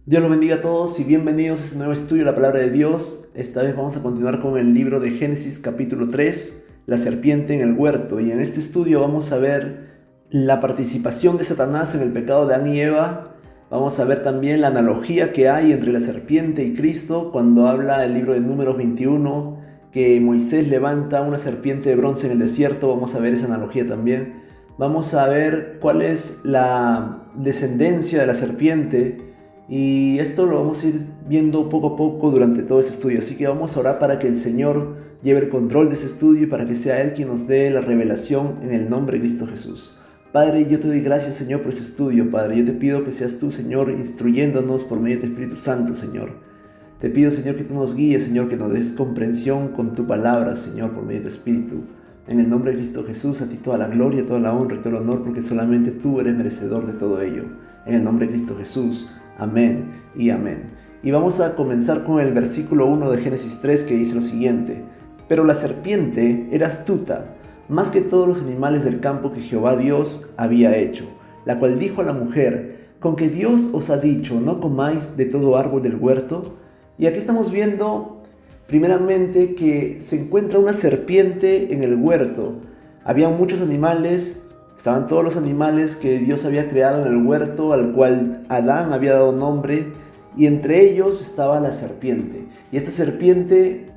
Dios los bendiga a todos y bienvenidos a este nuevo estudio de la palabra de Dios. Esta vez vamos a continuar con el libro de Génesis capítulo 3, la serpiente en el huerto. Y en este estudio vamos a ver la participación de Satanás en el pecado de Adán y Eva. Vamos a ver también la analogía que hay entre la serpiente y Cristo cuando habla el libro de Números 21, que Moisés levanta una serpiente de bronce en el desierto. Vamos a ver esa analogía también. Vamos a ver cuál es la descendencia de la serpiente. Y esto lo vamos a ir viendo poco a poco durante todo este estudio. Así que vamos a orar para que el Señor lleve el control de este estudio y para que sea Él quien nos dé la revelación en el nombre de Cristo Jesús. Padre, yo te doy gracias, Señor, por este estudio. Padre, yo te pido que seas tú, Señor, instruyéndonos por medio de tu Espíritu Santo, Señor. Te pido, Señor, que tú nos guíes, Señor, que nos des comprensión con tu palabra, Señor, por medio de tu Espíritu. En el nombre de Cristo Jesús, a ti toda la gloria, toda la honra y todo el honor, porque solamente tú eres merecedor de todo ello. En el nombre de Cristo Jesús. Amén y amén. Y vamos a comenzar con el versículo 1 de Génesis 3 que dice lo siguiente: Pero la serpiente era astuta, más que todos los animales del campo que Jehová Dios había hecho, la cual dijo a la mujer: ¿Con que Dios os ha dicho, no comáis de todo árbol del huerto? Y aquí estamos viendo primeramente que se encuentra una serpiente en el huerto. Había muchos animales. Estaban todos los animales que Dios había creado en el huerto, al cual Adán había dado nombre, y entre ellos estaba la serpiente. Y esta serpiente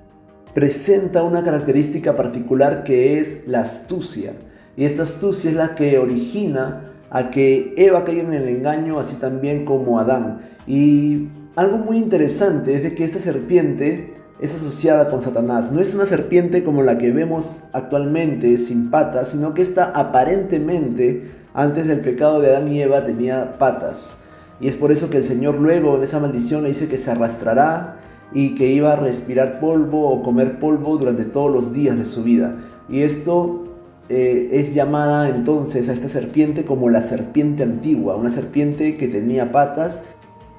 presenta una característica particular que es la astucia. Y esta astucia es la que origina a que Eva caiga en el engaño, así también como Adán. Y algo muy interesante es de que esta serpiente es asociada con Satanás. No es una serpiente como la que vemos actualmente, sin patas, sino que esta aparentemente, antes del pecado de Adán y Eva, tenía patas. Y es por eso que el Señor luego en esa maldición le dice que se arrastrará y que iba a respirar polvo o comer polvo durante todos los días de su vida. Y esto es llamada entonces a esta serpiente como la serpiente antigua, una serpiente que tenía patas.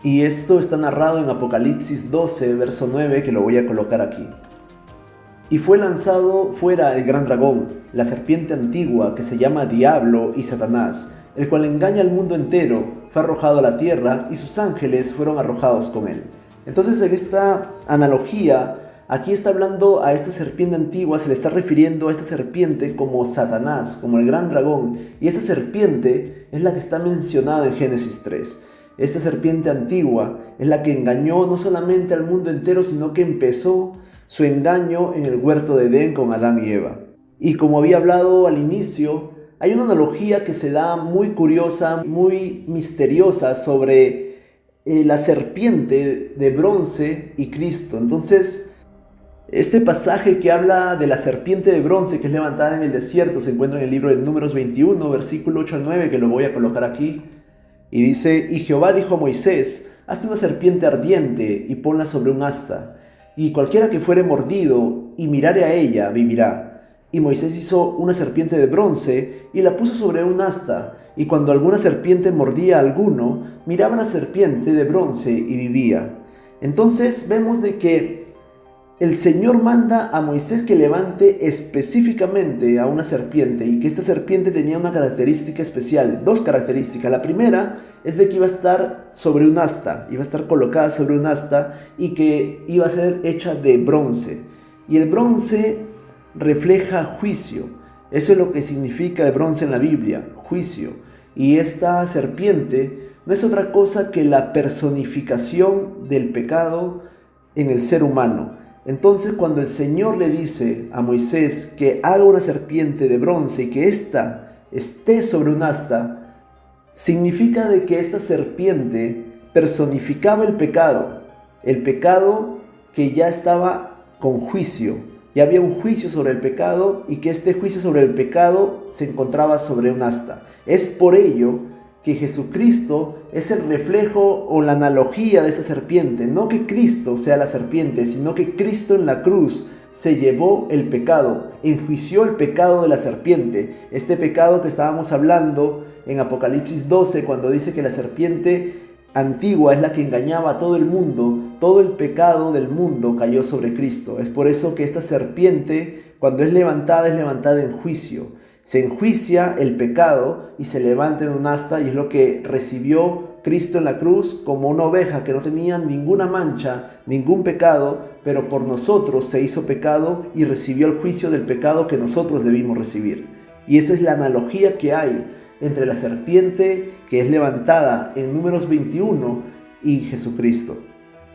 Y esto está narrado en Apocalipsis 12, verso 9, que lo voy a colocar aquí. Y fue lanzado fuera el gran dragón, la serpiente antigua, que se llama Diablo y Satanás, el cual engaña al mundo entero. Fue arrojado a la tierra y sus ángeles fueron arrojados con él. Entonces, en esta analogía, aquí está hablando a esta serpiente antigua, se le está refiriendo a esta serpiente como Satanás, como el gran dragón. Y esta serpiente es la que está mencionada en Génesis 3. Esta serpiente antigua es la que engañó no solamente al mundo entero, sino que empezó su engaño en el huerto de Edén con Adán y Eva. Y como había hablado al inicio, hay una analogía que se da muy curiosa, muy misteriosa sobre la serpiente de bronce y Cristo. Entonces, este pasaje que habla de la serpiente de bronce que es levantada en el desierto se encuentra en el libro de Números 21, versículo 8 al 9, que lo voy a colocar aquí. Y dice: Y Jehová dijo a Moisés: Hazte una serpiente ardiente y ponla sobre un asta, y cualquiera que fuere mordido y mirare a ella vivirá. Y Moisés hizo una serpiente de bronce y la puso sobre un asta, y cuando alguna serpiente mordía a alguno, miraba la serpiente de bronce y vivía. Entonces vemos de que el Señor manda a Moisés que levante específicamente a una serpiente, y que esta serpiente tenía una característica especial, dos características. La primera es de que iba a estar sobre un asta, iba a estar colocada sobre un asta y que iba a ser hecha de bronce. Y el bronce refleja juicio. Eso es lo que significa el bronce en la Biblia, juicio. Y esta serpiente no es otra cosa que la personificación del pecado en el ser humano. Entonces, cuando el Señor le dice a Moisés que haga una serpiente de bronce y que ésta esté sobre un asta, significa de que esta serpiente personificaba el pecado que ya estaba con juicio. Ya había un juicio sobre el pecado y que este juicio sobre el pecado se encontraba sobre un asta. Es por ello que Jesucristo es el reflejo o la analogía de esta serpiente. No que Cristo sea la serpiente, sino que Cristo en la cruz se llevó el pecado, enjuició el pecado de la serpiente. Este pecado que estábamos hablando en Apocalipsis 12, cuando dice que la serpiente antigua es la que engañaba a todo el mundo, todo el pecado del mundo cayó sobre Cristo. Es por eso que esta serpiente, cuando es levantada en juicio. Se enjuicia el pecado y se levanta en un asta, y es lo que recibió Cristo en la cruz como una oveja que no tenía ninguna mancha, ningún pecado, pero por nosotros se hizo pecado y recibió el juicio del pecado que nosotros debimos recibir. Y esa es la analogía que hay entre la serpiente que es levantada en Números 21 y Jesucristo.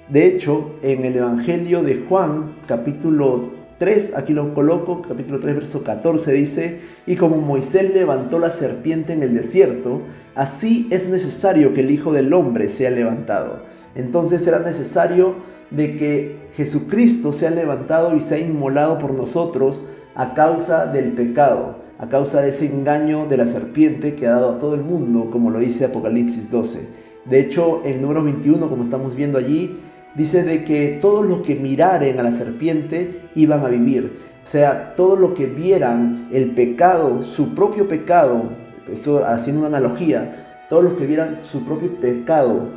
De hecho, en el Evangelio de Juan, capítulo 3, aquí lo coloco, capítulo 3, verso 14, dice: y como Moisés levantó la serpiente en el desierto, así es necesario que el Hijo del Hombre sea levantado. Entonces era necesario de que Jesucristo sea levantado y sea inmolado por nosotros a causa del pecado, a causa de ese engaño de la serpiente que ha dado a todo el mundo, como lo dice Apocalipsis 12. De hecho, en Números 21, como estamos viendo allí, dice de que todos los que miraren a la serpiente iban a vivir. O sea, todos los que vieran el pecado, su propio pecado, esto haciendo una analogía, todos los que vieran su propio pecado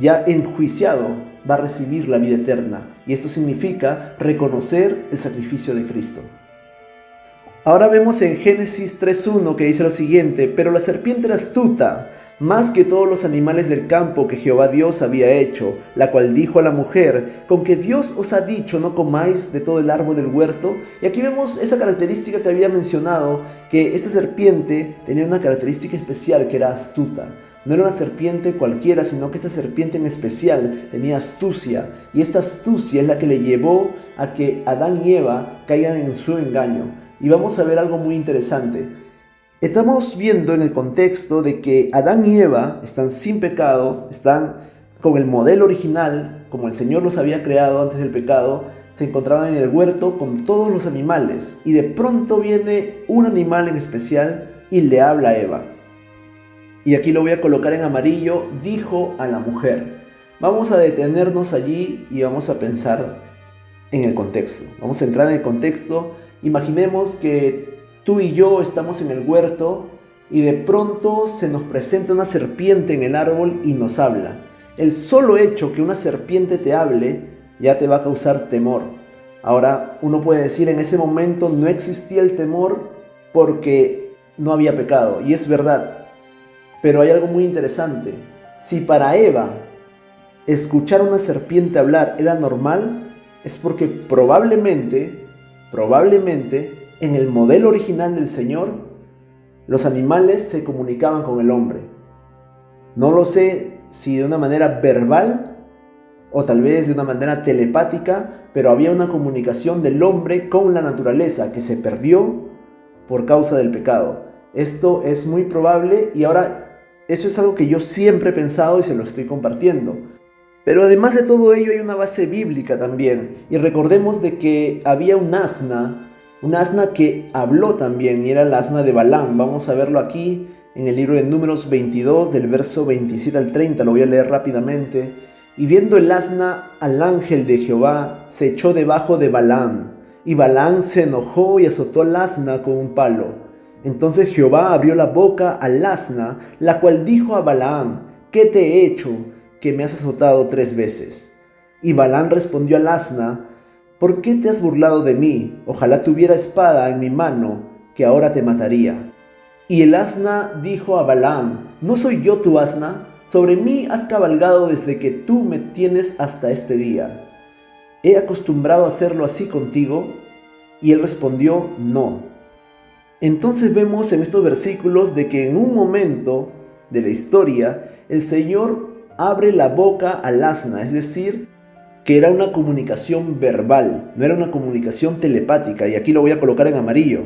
ya enjuiciado, va a recibir la vida eterna. Y esto significa reconocer el sacrificio de Cristo. Ahora vemos en Génesis 3.1 que dice lo siguiente: pero la serpiente era astuta, más que todos los animales del campo que Jehová Dios había hecho, la cual dijo a la mujer: ¿con que Dios os ha dicho no comáis de todo el árbol del huerto? Y aquí vemos esa característica que había mencionado, que esta serpiente tenía una característica especial, que era astuta. No era una serpiente cualquiera, sino que esta serpiente en especial tenía astucia. Y esta astucia es la que le llevó a que Adán y Eva caigan en su engaño. Y vamos a ver algo muy interesante. Estamos viendo en el contexto de que Adán y Eva están sin pecado, están con el modelo original, como el Señor los había creado antes del pecado. Se encontraban en el huerto con todos los animales. Y de pronto viene un animal en especial y le habla a Eva. Y aquí lo voy a colocar en amarillo: dijo a la mujer. Vamos a detenernos allí y vamos a pensar en el contexto. Vamos a entrar en el contexto. Imaginemos que tú y yo estamos en el huerto y de pronto se nos presenta una serpiente en el árbol y nos habla. El solo hecho que una serpiente te hable ya te va a causar temor. Ahora, uno puede decir, en ese momento no existía el temor porque no había pecado, y es verdad. Pero hay algo muy interesante. Si para Eva escuchar a una serpiente hablar era normal, es porque probablemente en el modelo original del Señor, los animales se comunicaban con el hombre. No lo sé si de una manera verbal o tal vez de una manera telepática, pero había una comunicación del hombre con la naturaleza que se perdió por causa del pecado. Esto es muy probable y ahora eso es algo que yo siempre he pensado y se lo estoy compartiendo. Pero además de todo ello hay una base bíblica también. Y recordemos de que había un asna que habló también, y era el asna de Balaam. Vamos a verlo aquí en el libro de Números 22, del verso 27 al 30, lo voy a leer rápidamente. Y viendo el asna al ángel de Jehová, se echó debajo de Balaam, y Balaam se enojó y azotó al asna con un palo. Entonces Jehová abrió la boca al asna, la cual dijo a Balaam: ¿qué te he hecho, que me has azotado 3 veces? Y Balaam respondió al asna: ¿por qué te has burlado de mí? Ojalá tuviera espada en mi mano, que ahora te mataría. Y el asna dijo a Balaam: ¿no soy yo tu asna? Sobre mí has cabalgado desde que tú me tienes hasta este día. ¿He acostumbrado a hacerlo así contigo? Y él respondió: no. Entonces vemos en estos versículos de que en un momento de la historia, el Señor abre la boca al asna, es decir, que era una comunicación verbal, no era una comunicación telepática, y aquí lo voy a colocar en amarillo.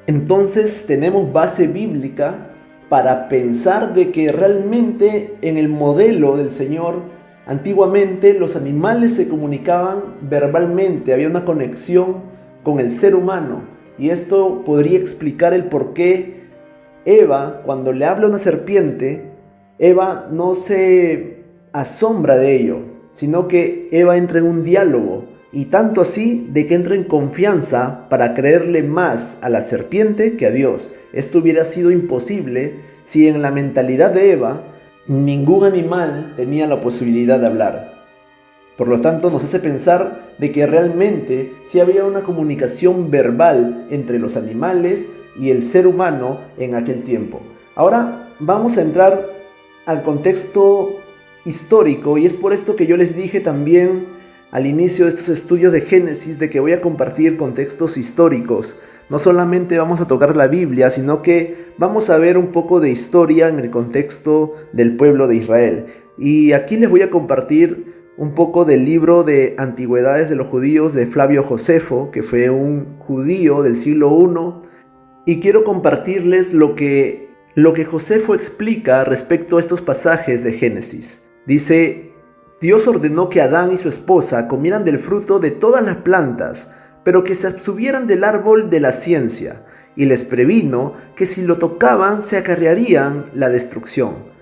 Entonces tenemos base bíblica para pensar de que realmente en el modelo del Señor, antiguamente los animales se comunicaban verbalmente, había una conexión con el ser humano, y esto podría explicar el por qué Eva, cuando le habla a una serpiente, Eva no se asombra de ello, sino que Eva entra en un diálogo, y tanto así de que entra en confianza para creerle más a la serpiente que a Dios. Esto hubiera sido imposible si en la mentalidad de Eva ningún animal tenía la posibilidad de hablar. Por lo tanto, nos hace pensar de que realmente sí había una comunicación verbal entre los animales y el ser humano en aquel tiempo. Ahora vamos a entrar al contexto histórico, y es por esto que yo les dije también al inicio de estos estudios de Génesis de que voy a compartir contextos históricos. No solamente vamos a tocar la Biblia, sino que vamos a ver un poco de historia en el contexto del pueblo de Israel. Y aquí les voy a compartir un poco del libro de Antigüedades de los Judíos de Flavio Josefo, que fue un judío del siglo I, y quiero compartirles lo que Josefo explica respecto a estos pasajes de Génesis. Dice: Dios ordenó que Adán y su esposa comieran del fruto de todas las plantas, pero que se abstuvieran del árbol de la ciencia, y les previno que si lo tocaban se acarrearían la destrucción.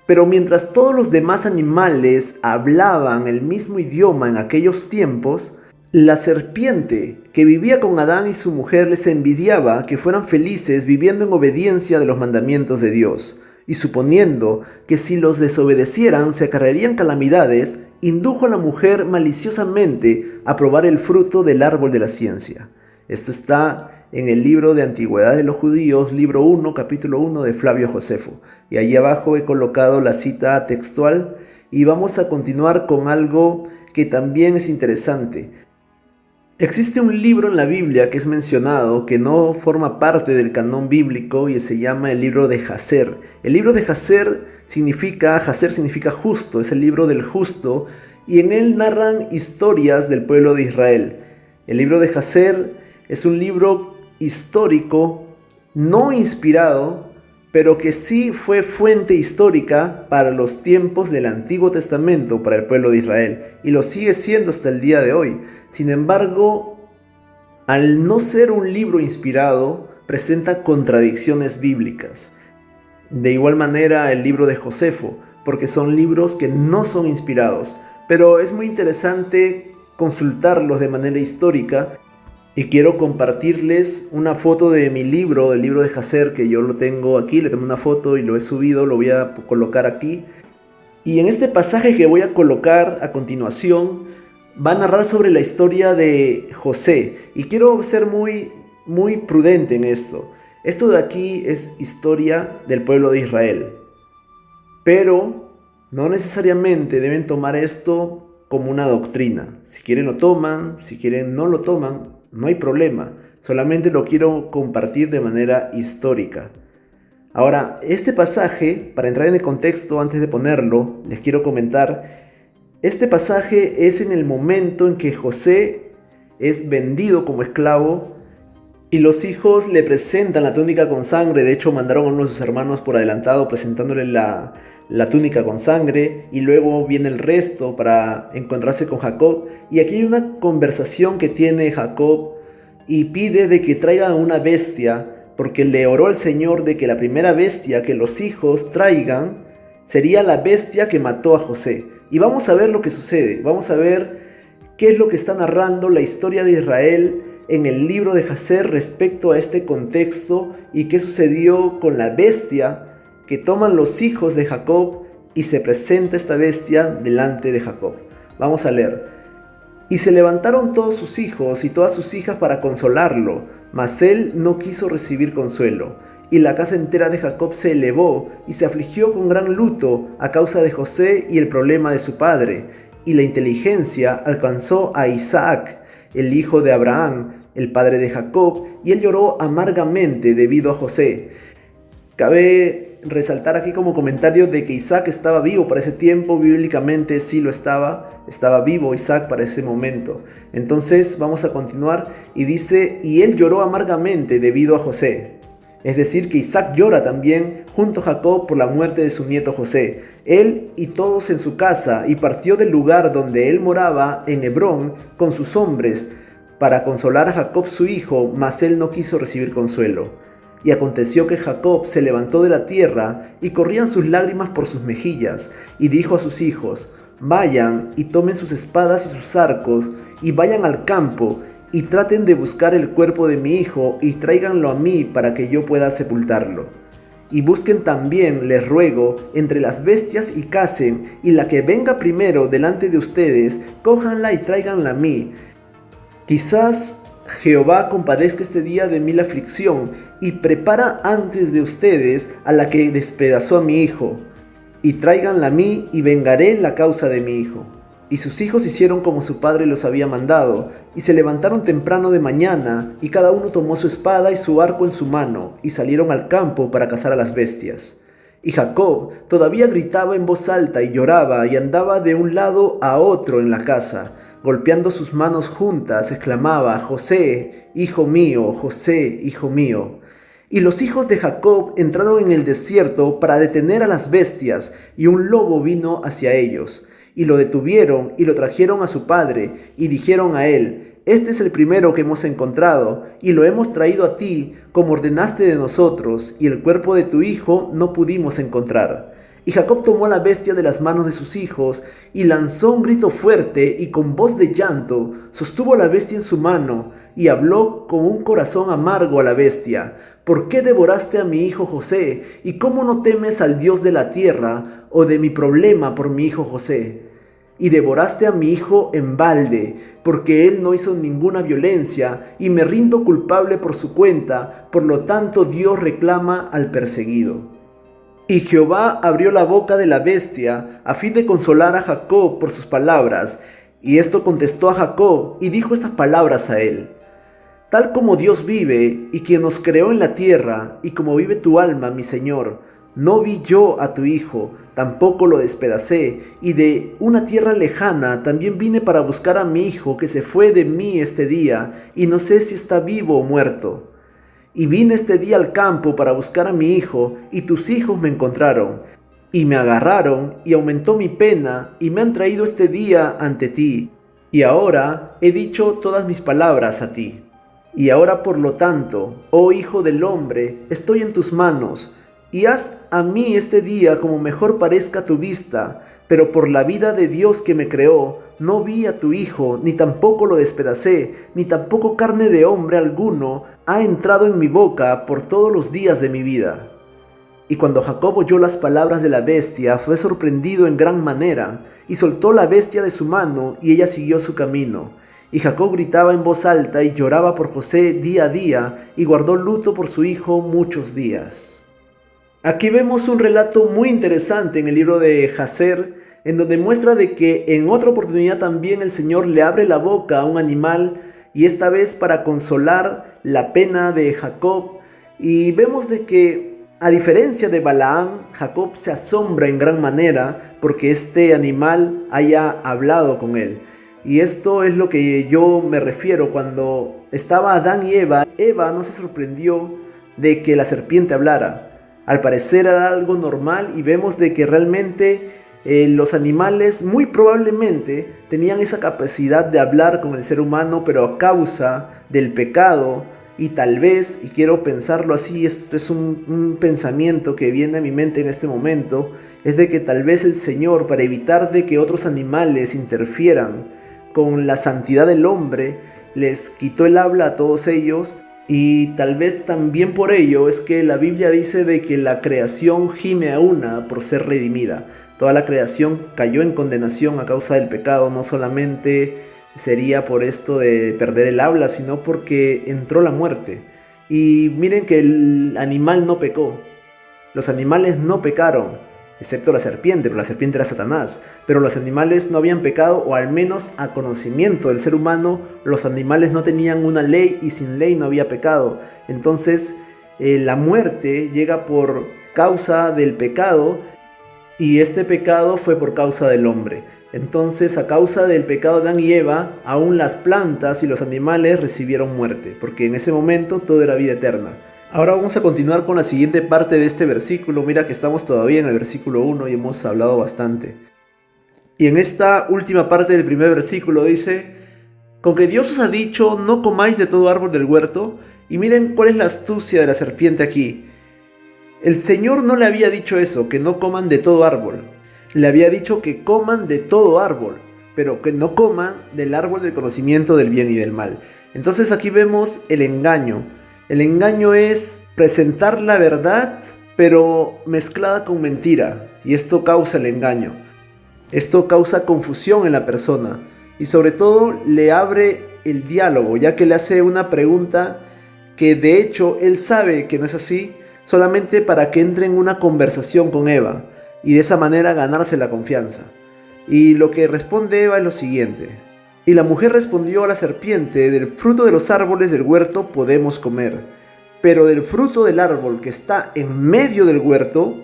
Pero mientras todos los demás animales hablaban el mismo idioma en aquellos tiempos, la serpiente que vivía con Adán y su mujer les envidiaba que fueran felices viviendo en obediencia de los mandamientos de Dios, y suponiendo que si los desobedecieran se acarrearían calamidades, indujo a la mujer maliciosamente a probar el fruto del árbol de la ciencia. Esto está en el libro de Antigüedades de los Judíos, libro 1, capítulo 1 de Flavio Josefo. Y ahí abajo he colocado la cita textual y vamos a continuar con algo que también es interesante. Existe un libro en la Biblia que es mencionado, que no forma parte del canon bíblico y se llama el libro de Jaser. El libro de Jaser significa justo, es el libro del justo, y en él narran historias del pueblo de Israel. El libro de Jaser es un libro histórico, no inspirado, pero que sí fue fuente histórica para los tiempos del Antiguo Testamento para el pueblo de Israel, y lo sigue siendo hasta el día de hoy. Sin embargo, al no ser un libro inspirado, presenta contradicciones bíblicas. De igual manera el libro de Josefo, porque son libros que no son inspirados, pero es muy interesante consultarlos de manera histórica. Y quiero compartirles una foto de mi libro, el libro de Jaser, que yo lo tengo aquí, le tomé una foto y lo he subido, lo voy a colocar aquí. Y en este pasaje que voy a colocar a continuación, va a narrar sobre la historia de José. Y quiero ser muy prudente en esto. Esto de aquí es historia del pueblo de Israel. Pero no necesariamente deben tomar esto como una doctrina. Si quieren lo toman, si quieren no lo toman. No hay problema, solamente lo quiero compartir de manera histórica. Ahora, este pasaje, para entrar en el contexto antes de ponerlo, les quiero comentar, este pasaje es en el momento en que José es vendido como esclavo y los hijos le presentan la túnica con sangre. De hecho, mandaron a uno de sus hermanos por adelantado presentándole la túnica con sangre, y luego viene el resto para encontrarse con Jacob. Y aquí hay una conversación que tiene Jacob y pide de que traigan una bestia, porque le oró al Señor de que la primera bestia que los hijos traigan sería la bestia que mató a José. Y vamos a ver lo que sucede, vamos a ver qué es lo que está narrando la historia de Israel en el libro de Jaser respecto a este contexto y qué sucedió con la bestia que toman los hijos de Jacob, y se presenta esta bestia delante de Jacob. Vamos a leer. Y se levantaron todos sus hijos y todas sus hijas para consolarlo, mas él no quiso recibir consuelo. Y la casa entera de Jacob se elevó y se afligió con gran luto a causa de José y el problema de su padre. Y la inteligencia alcanzó a Isaac, el hijo de Abraham, el padre de Jacob, y él lloró amargamente debido a José. Cabe resaltar aquí como comentario de que Isaac estaba vivo para ese tiempo. Bíblicamente sí lo estaba vivo Isaac para ese momento. Entonces vamos a continuar y dice: y él lloró amargamente debido a José. Es decir, que Isaac llora también junto a Jacob por la muerte de su nieto José, él y todos en su casa, y partió del lugar donde él moraba en Hebrón con sus hombres para consolar a Jacob su hijo, mas él no quiso recibir consuelo. Y aconteció que Jacob se levantó de la tierra y corrían sus lágrimas por sus mejillas, y dijo a sus hijos: vayan y tomen sus espadas y sus arcos y vayan al campo y traten de buscar el cuerpo de mi hijo y tráiganlo a mí para que yo pueda sepultarlo. Y busquen también, les ruego, entre las bestias y cacen, y la que venga primero delante de ustedes, cójanla y tráiganla a mí. Quizás Jehová compadezca este día de mí la aflicción, y prepara antes de ustedes a la que despedazó a mi hijo. y tráiganla a mí, y vengaré la causa de mi hijo. Y sus hijos hicieron como su padre los había mandado, y se levantaron temprano de mañana, y cada uno tomó su espada y su arco en su mano, y salieron al campo para cazar a las bestias. Y Jacob todavía gritaba en voz alta y lloraba, y andaba de un lado a otro en la casa, golpeando sus manos juntas, exclamaba: José, hijo mío, José, hijo mío. Y los hijos de Jacob entraron en el desierto para detener a las bestias, y un lobo vino hacia ellos. Y lo detuvieron y lo trajeron a su padre, y dijeron a él: Este es el primero que hemos encontrado, y lo hemos traído a ti, como ordenaste de nosotros, y el cuerpo de tu hijo no pudimos encontrar. Y Jacob tomó la bestia de las manos de sus hijos, y lanzó un grito fuerte, y con voz de llanto sostuvo la bestia en su mano, y habló con un corazón amargo a la bestia: ¿Por qué devoraste a mi hijo José? ¿Y cómo no temes al Dios de la tierra, o de mi problema por mi hijo José? Y devoraste a mi hijo en balde, porque él no hizo ninguna violencia, y me rindo culpable por su cuenta, por lo tanto Dios reclama al perseguido. Y Jehová abrió la boca de la bestia, a fin de consolar a Jacob por sus palabras, y esto contestó a Jacob, y dijo estas palabras a él: Tal como Dios vive, y quien nos creó en la tierra, y como vive tu alma, mi Señor, no vi yo a tu hijo, tampoco lo despedacé, y de una tierra lejana también vine para buscar a mi hijo que se fue de mí este día, y no sé si está vivo o muerto. Y vine este día al campo para buscar a mi hijo, y tus hijos me encontraron, y me agarraron, y aumentó mi pena, y me han traído este día ante ti, y ahora he dicho todas mis palabras a ti. Y ahora por lo tanto, oh hijo del hombre, estoy en tus manos, y haz a mí este día como mejor parezca a tu vista, pero por la vida de Dios que me creó, no vi a tu hijo, ni tampoco lo despedacé, ni tampoco carne de hombre alguno ha entrado en mi boca por todos los días de mi vida. Y cuando Jacob oyó las palabras de la bestia, fue sorprendido en gran manera, y soltó la bestia de su mano, y ella siguió su camino. Y Jacob gritaba en voz alta y lloraba por José día a día, y guardó luto por su hijo muchos días. Aquí vemos un relato muy interesante en el libro de Jacer, en donde muestra de que en otra oportunidad también el Señor le abre la boca a un animal, y esta vez para consolar la pena de Jacob. Y vemos de que, a diferencia de Balaam, Jacob se asombra en gran manera porque este animal haya hablado con él. Y esto es lo que yo me refiero cuando estaba Adán y Eva. Eva no se sorprendió de que la serpiente hablara. Al parecer era algo normal, y vemos de que realmente los animales muy probablemente tenían esa capacidad de hablar con el ser humano, pero a causa del pecado, y tal vez, y quiero pensarlo así, esto es un pensamiento que viene a mi mente en este momento, es de que tal vez el Señor, para evitar de que otros animales interfieran con la santidad del hombre, les quitó el habla a todos ellos. Y tal vez también por ello es que la Biblia dice de que la creación gime a una por ser redimida. Toda la creación cayó en condenación a causa del pecado. No solamente sería por esto de perder el habla, sino porque entró la muerte. Y miren que el animal no pecó. Los animales no pecaron, excepto la serpiente, pero la serpiente era Satanás. Pero los animales no habían pecado, o al menos a conocimiento del ser humano, los animales no tenían una ley, y sin ley no había pecado. Entonces la muerte llega por causa del pecado, y este pecado fue por causa del hombre. Entonces, a causa del pecado de Adán y Eva, aún las plantas y los animales recibieron muerte, porque en ese momento todo era vida eterna. Ahora vamos a continuar con la siguiente parte de este versículo. Mira que estamos todavía en el versículo 1 y hemos hablado bastante. Y en esta última parte del primer versículo dice: con que Dios os ha dicho, no comáis de todo árbol del huerto. Y miren cuál es la astucia de la serpiente aquí. El Señor no le había dicho eso, que no coman de todo árbol. Le había dicho que coman de todo árbol, pero que no coman del árbol del conocimiento del bien y del mal. Entonces aquí vemos el engaño. El engaño es presentar la verdad, pero mezclada con mentira. Y esto causa el engaño. Esto causa confusión en la persona. Y sobre todo le abre el diálogo, ya que le hace una pregunta que de hecho él sabe que no es así, solamente para que entre en una conversación con Eva. y de esa manera ganarse la confianza. Y lo que responde Eva es lo siguiente: y la mujer respondió a la serpiente: del fruto de los árboles del huerto podemos comer, pero del fruto del árbol que está en medio del huerto,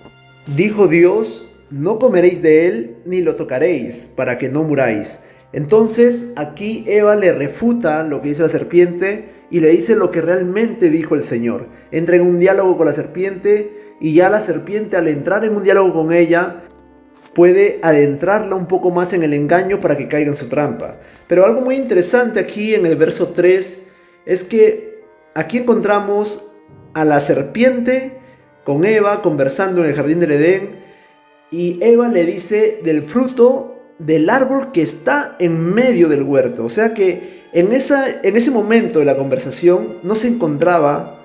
dijo Dios, no comeréis de él ni lo tocaréis, para que no muráis. Entonces aquí Eva le refuta lo que dice la serpiente y le dice lo que realmente dijo el Señor. Entra en un diálogo con la serpiente y ya la serpiente, al entrar en un diálogo con ella, puede adentrarla un poco más en el engaño para que caiga en su trampa. Pero algo muy interesante aquí en el verso 3 es que aquí encontramos a la serpiente con Eva conversando en el jardín del Edén, y Eva le dice del fruto del árbol que está en medio del huerto. O sea que en ese momento de la conversación no se encontraba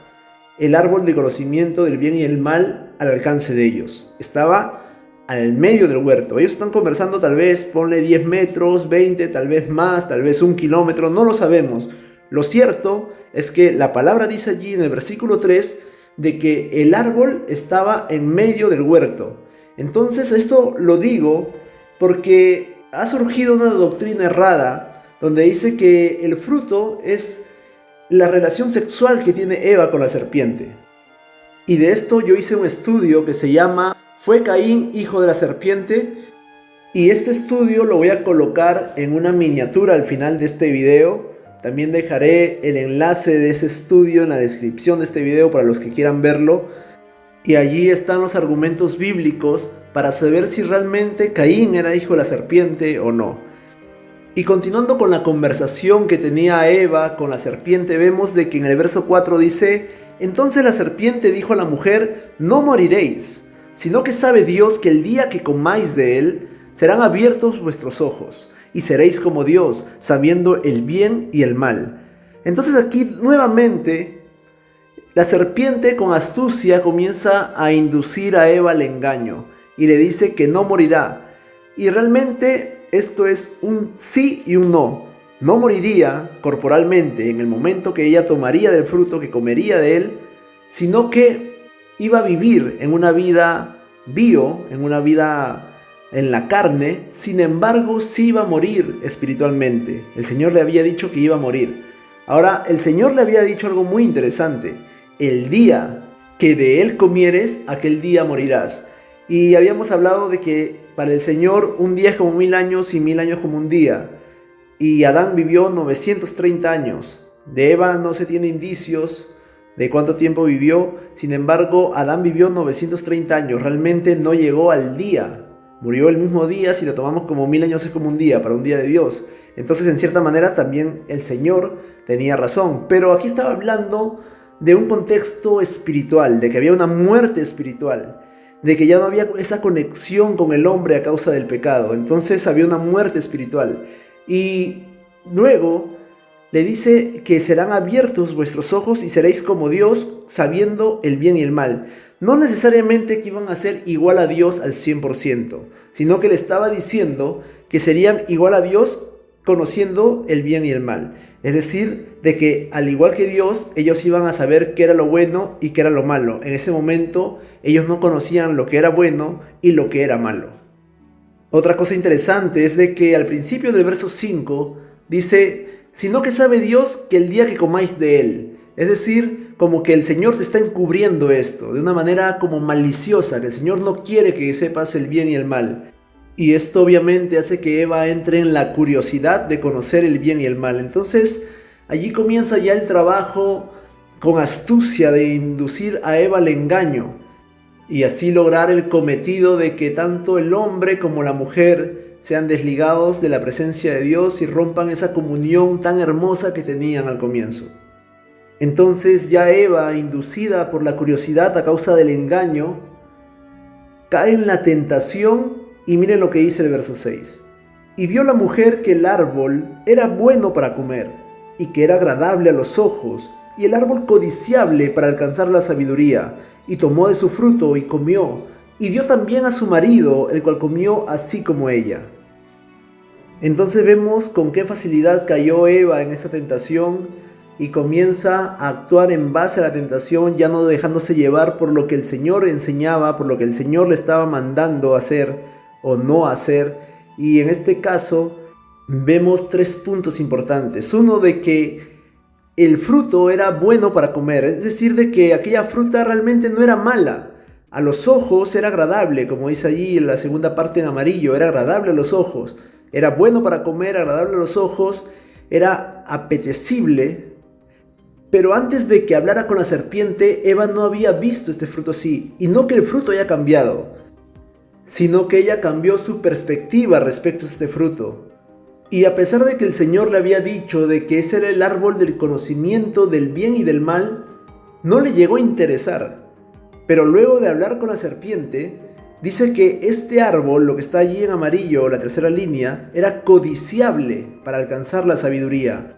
el árbol de conocimiento del bien y el mal al alcance de ellos. Estaba al medio del huerto. Ellos están conversando, tal vez, ponle 10 metros, 20, tal vez más, tal vez 1 kilómetro, no lo sabemos. Lo cierto es que la palabra dice allí en el versículo 3 de que el árbol estaba en medio del huerto. Entonces esto lo digo porque ha surgido una doctrina errada donde dice que el fruto es la relación sexual que tiene Eva con la serpiente. Y de esto yo hice un estudio que se llama ¿Fue Caín hijo de la serpiente? Y este estudio lo voy a colocar en una miniatura al final de este video. También dejaré el enlace de ese estudio en la descripción de este video para los que quieran verlo. Y allí están los argumentos bíblicos para saber si realmente Caín era hijo de la serpiente o no. Y continuando con la conversación que tenía Eva con la serpiente, vemos de que en el verso 4 dice: entonces la serpiente dijo a la mujer, no moriréis, sino que sabe Dios que el día que comáis de él, serán abiertos vuestros ojos, y seréis como Dios, sabiendo el bien y el mal. Entonces aquí nuevamente la serpiente con astucia comienza a inducir a Eva al engaño, y le dice que no morirá. Y realmente esto es un sí y un no. No moriría corporalmente en el momento que ella tomaría del fruto, que comería de él, sino que iba a vivir en una vida en una vida en la carne. Sin embargo, sí iba a morir espiritualmente. El Señor le había dicho que iba a morir. Ahora, el Señor le había dicho algo muy interesante: el día que de él comieres, aquel día morirás. Y habíamos hablado de que para el Señor un día es como 1000 años y 1000 años como un día. Y Adán vivió 930 años. De Eva no se tiene indicios de cuánto tiempo vivió. Sin embargo, Adán vivió 930 años. Realmente no llegó al día. Murió el mismo día. Si lo tomamos como 1000 años es como un día, para un día de Dios. Entonces, en cierta manera, también el Señor tenía razón. Pero aquí estaba hablando de un contexto espiritual, de que había una muerte espiritual, de que ya no había esa conexión con el hombre a causa del pecado. Entonces había una muerte espiritual. Y luego le dice que serán abiertos vuestros ojos y seréis como Dios, sabiendo el bien y el mal. No necesariamente que iban a ser igual a Dios al 100%, sino que le estaba diciendo que serían igual a Dios conociendo el bien y el mal. Es decir, de que al igual que Dios, ellos iban a saber qué era lo bueno y qué era lo malo. En ese momento, ellos no conocían lo que era bueno y lo que era malo. Otra cosa interesante es de que al principio del verso 5 dice: sino que sabe Dios que el día que comáis de él. Es decir, como que el Señor te está encubriendo esto, de una manera como maliciosa, que el Señor no quiere que sepas el bien y el mal. Y esto obviamente hace que Eva entre en la curiosidad de conocer el bien y el mal. Entonces, allí comienza ya el trabajo con astucia de inducir a Eva al engaño y así lograr el cometido de que tanto el hombre como la mujer sean desligados de la presencia de Dios y rompan esa comunión tan hermosa que tenían al comienzo. Entonces ya Eva, inducida por la curiosidad a causa del engaño, cae en la tentación. Y miren lo que dice el verso 6. Y vio la mujer que el árbol era bueno para comer, y que era agradable a los ojos, y el árbol codiciable para alcanzar la sabiduría, y tomó de su fruto y comió, y dio también a su marido, el cual comió así como ella. Entonces vemos con qué facilidad cayó Eva en esta tentación, y comienza a actuar en base a la tentación, ya no dejándose llevar por lo que el Señor enseñaba, por lo que el Señor le estaba mandando hacer o no hacer. Y en este caso vemos 3 puntos importantes. Uno, de que el fruto era bueno para comer, es decir, de que aquella fruta realmente no era mala. A los ojos era agradable, como dice allí en la segunda parte en amarillo, era agradable a los ojos. Era bueno para comer, agradable a los ojos, era apetecible. Pero antes de que hablara con la serpiente, Eva no había visto este fruto así. Y no que el fruto haya cambiado, sino que ella cambió su perspectiva respecto a este fruto. Y a pesar de que el Señor le había dicho de que ese era el árbol del conocimiento del bien y del mal, no le llegó a interesar. Pero luego de hablar con la serpiente, dice que este árbol, lo que está allí en amarillo, la tercera línea, era codiciable para alcanzar la sabiduría.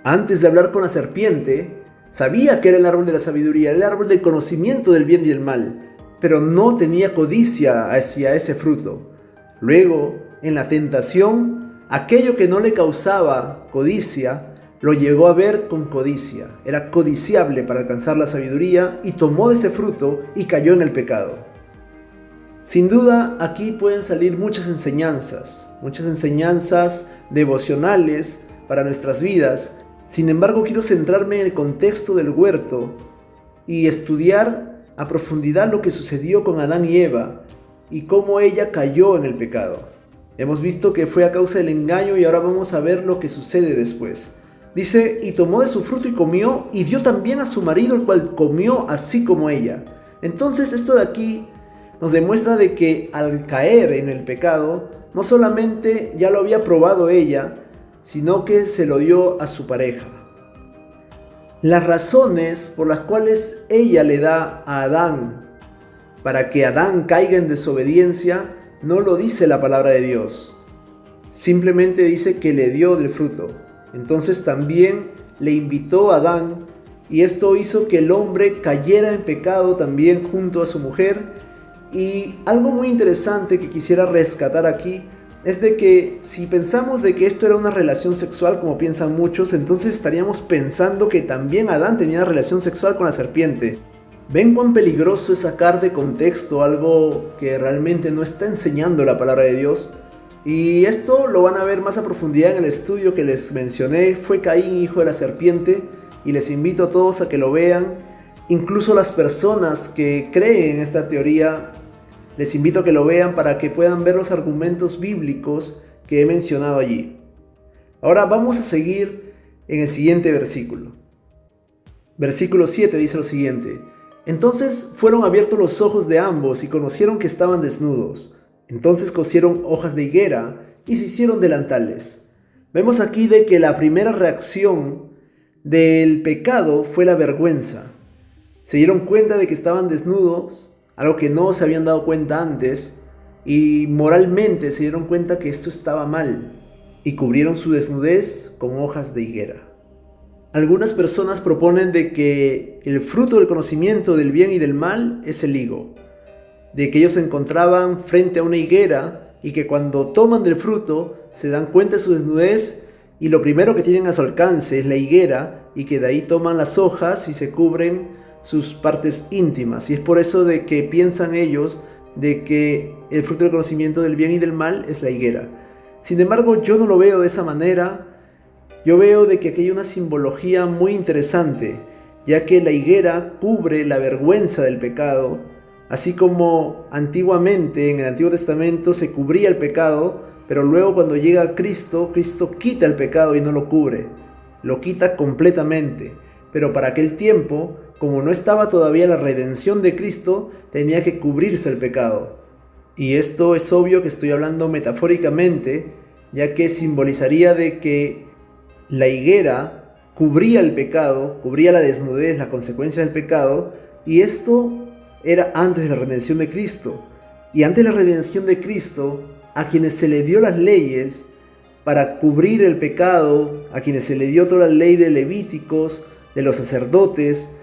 Antes de hablar con la serpiente, sabía que era el árbol de la sabiduría, el árbol del conocimiento del bien y del mal, pero no tenía codicia hacia ese fruto. Luego, en la tentación, aquello que no le causaba codicia, lo llegó a ver con codicia. Era codiciable para alcanzar la sabiduría y tomó de ese fruto y cayó en el pecado. Sin duda, aquí pueden salir muchas enseñanzas devocionales para nuestras vidas. Sin embargo, quiero centrarme en el contexto del huerto y estudiar a profundidad lo que sucedió con Adán y Eva y cómo ella cayó en el pecado. Hemos visto que fue a causa del engaño y ahora vamos a ver lo que sucede después. Dice, y tomó de su fruto y comió, y dio también a su marido, el cual comió así como ella. Entonces esto de aquí nos demuestra de que al caer en el pecado, no solamente ya lo había probado ella, sino que se lo dio a su pareja. Las razones por las cuales ella le da a Adán para que Adán caiga en desobediencia, no lo dice la palabra de Dios. Simplemente dice que le dio del fruto. Entonces también le invitó a Adán, y esto hizo que el hombre cayera en pecado también junto a su mujer. Y algo muy interesante que quisiera rescatar aquí es de que si pensamos de que esto era una relación sexual como piensan muchos, entonces estaríamos pensando que también Adán tenía relación sexual con la serpiente. ¿Ven cuán peligroso es sacar de contexto algo que realmente no está enseñando la palabra de Dios? Y esto lo van a ver más a profundidad en el estudio que les mencioné. Fue Caín, hijo de la serpiente, y les invito a todos a que lo vean. Incluso las personas que creen en esta teoría, les invito a que lo vean para que puedan ver los argumentos bíblicos que he mencionado allí. Ahora vamos a seguir en el siguiente versículo. Versículo 7 dice lo siguiente: entonces fueron abiertos los ojos de ambos y conocieron que estaban desnudos. Entonces cosieron hojas de higuera y se hicieron delantales. Vemos aquí de que la primera reacción del pecado fue la vergüenza. Se dieron cuenta de que estaban desnudos, algo que no se habían dado cuenta antes, y moralmente se dieron cuenta que esto estaba mal, y cubrieron su desnudez con hojas de higuera. Algunas personas proponen de que el fruto del conocimiento del bien y del mal es el higo, de que ellos se encontraban frente a una higuera y que cuando toman del fruto se dan cuenta de su desnudez y lo primero que tienen a su alcance es la higuera, y que de ahí toman las hojas y se cubren sus partes íntimas. Y es por eso de que piensan ellos de que el fruto del conocimiento del bien y del mal es la higuera. Sin embargo, yo no lo veo de esa manera. Yo veo de que aquí hay una simbología muy interesante, ya que la higuera cubre la vergüenza del pecado, así como antiguamente en el Antiguo Testamento se cubría el pecado, pero luego cuando llega Cristo, Cristo quita el pecado y no lo cubre, lo quita completamente. Pero para aquel tiempo, como no estaba todavía la redención de Cristo, tenía que cubrirse el pecado. Y esto es obvio que estoy hablando metafóricamente, ya que simbolizaría de que la higuera cubría el pecado, cubría la desnudez, la consecuencia del pecado, y esto era antes de la redención de Cristo. Y antes de la redención de Cristo, a quienes se le dio las leyes para cubrir el pecado, a quienes se le dio toda la ley de Levíticos, de los sacerdotes,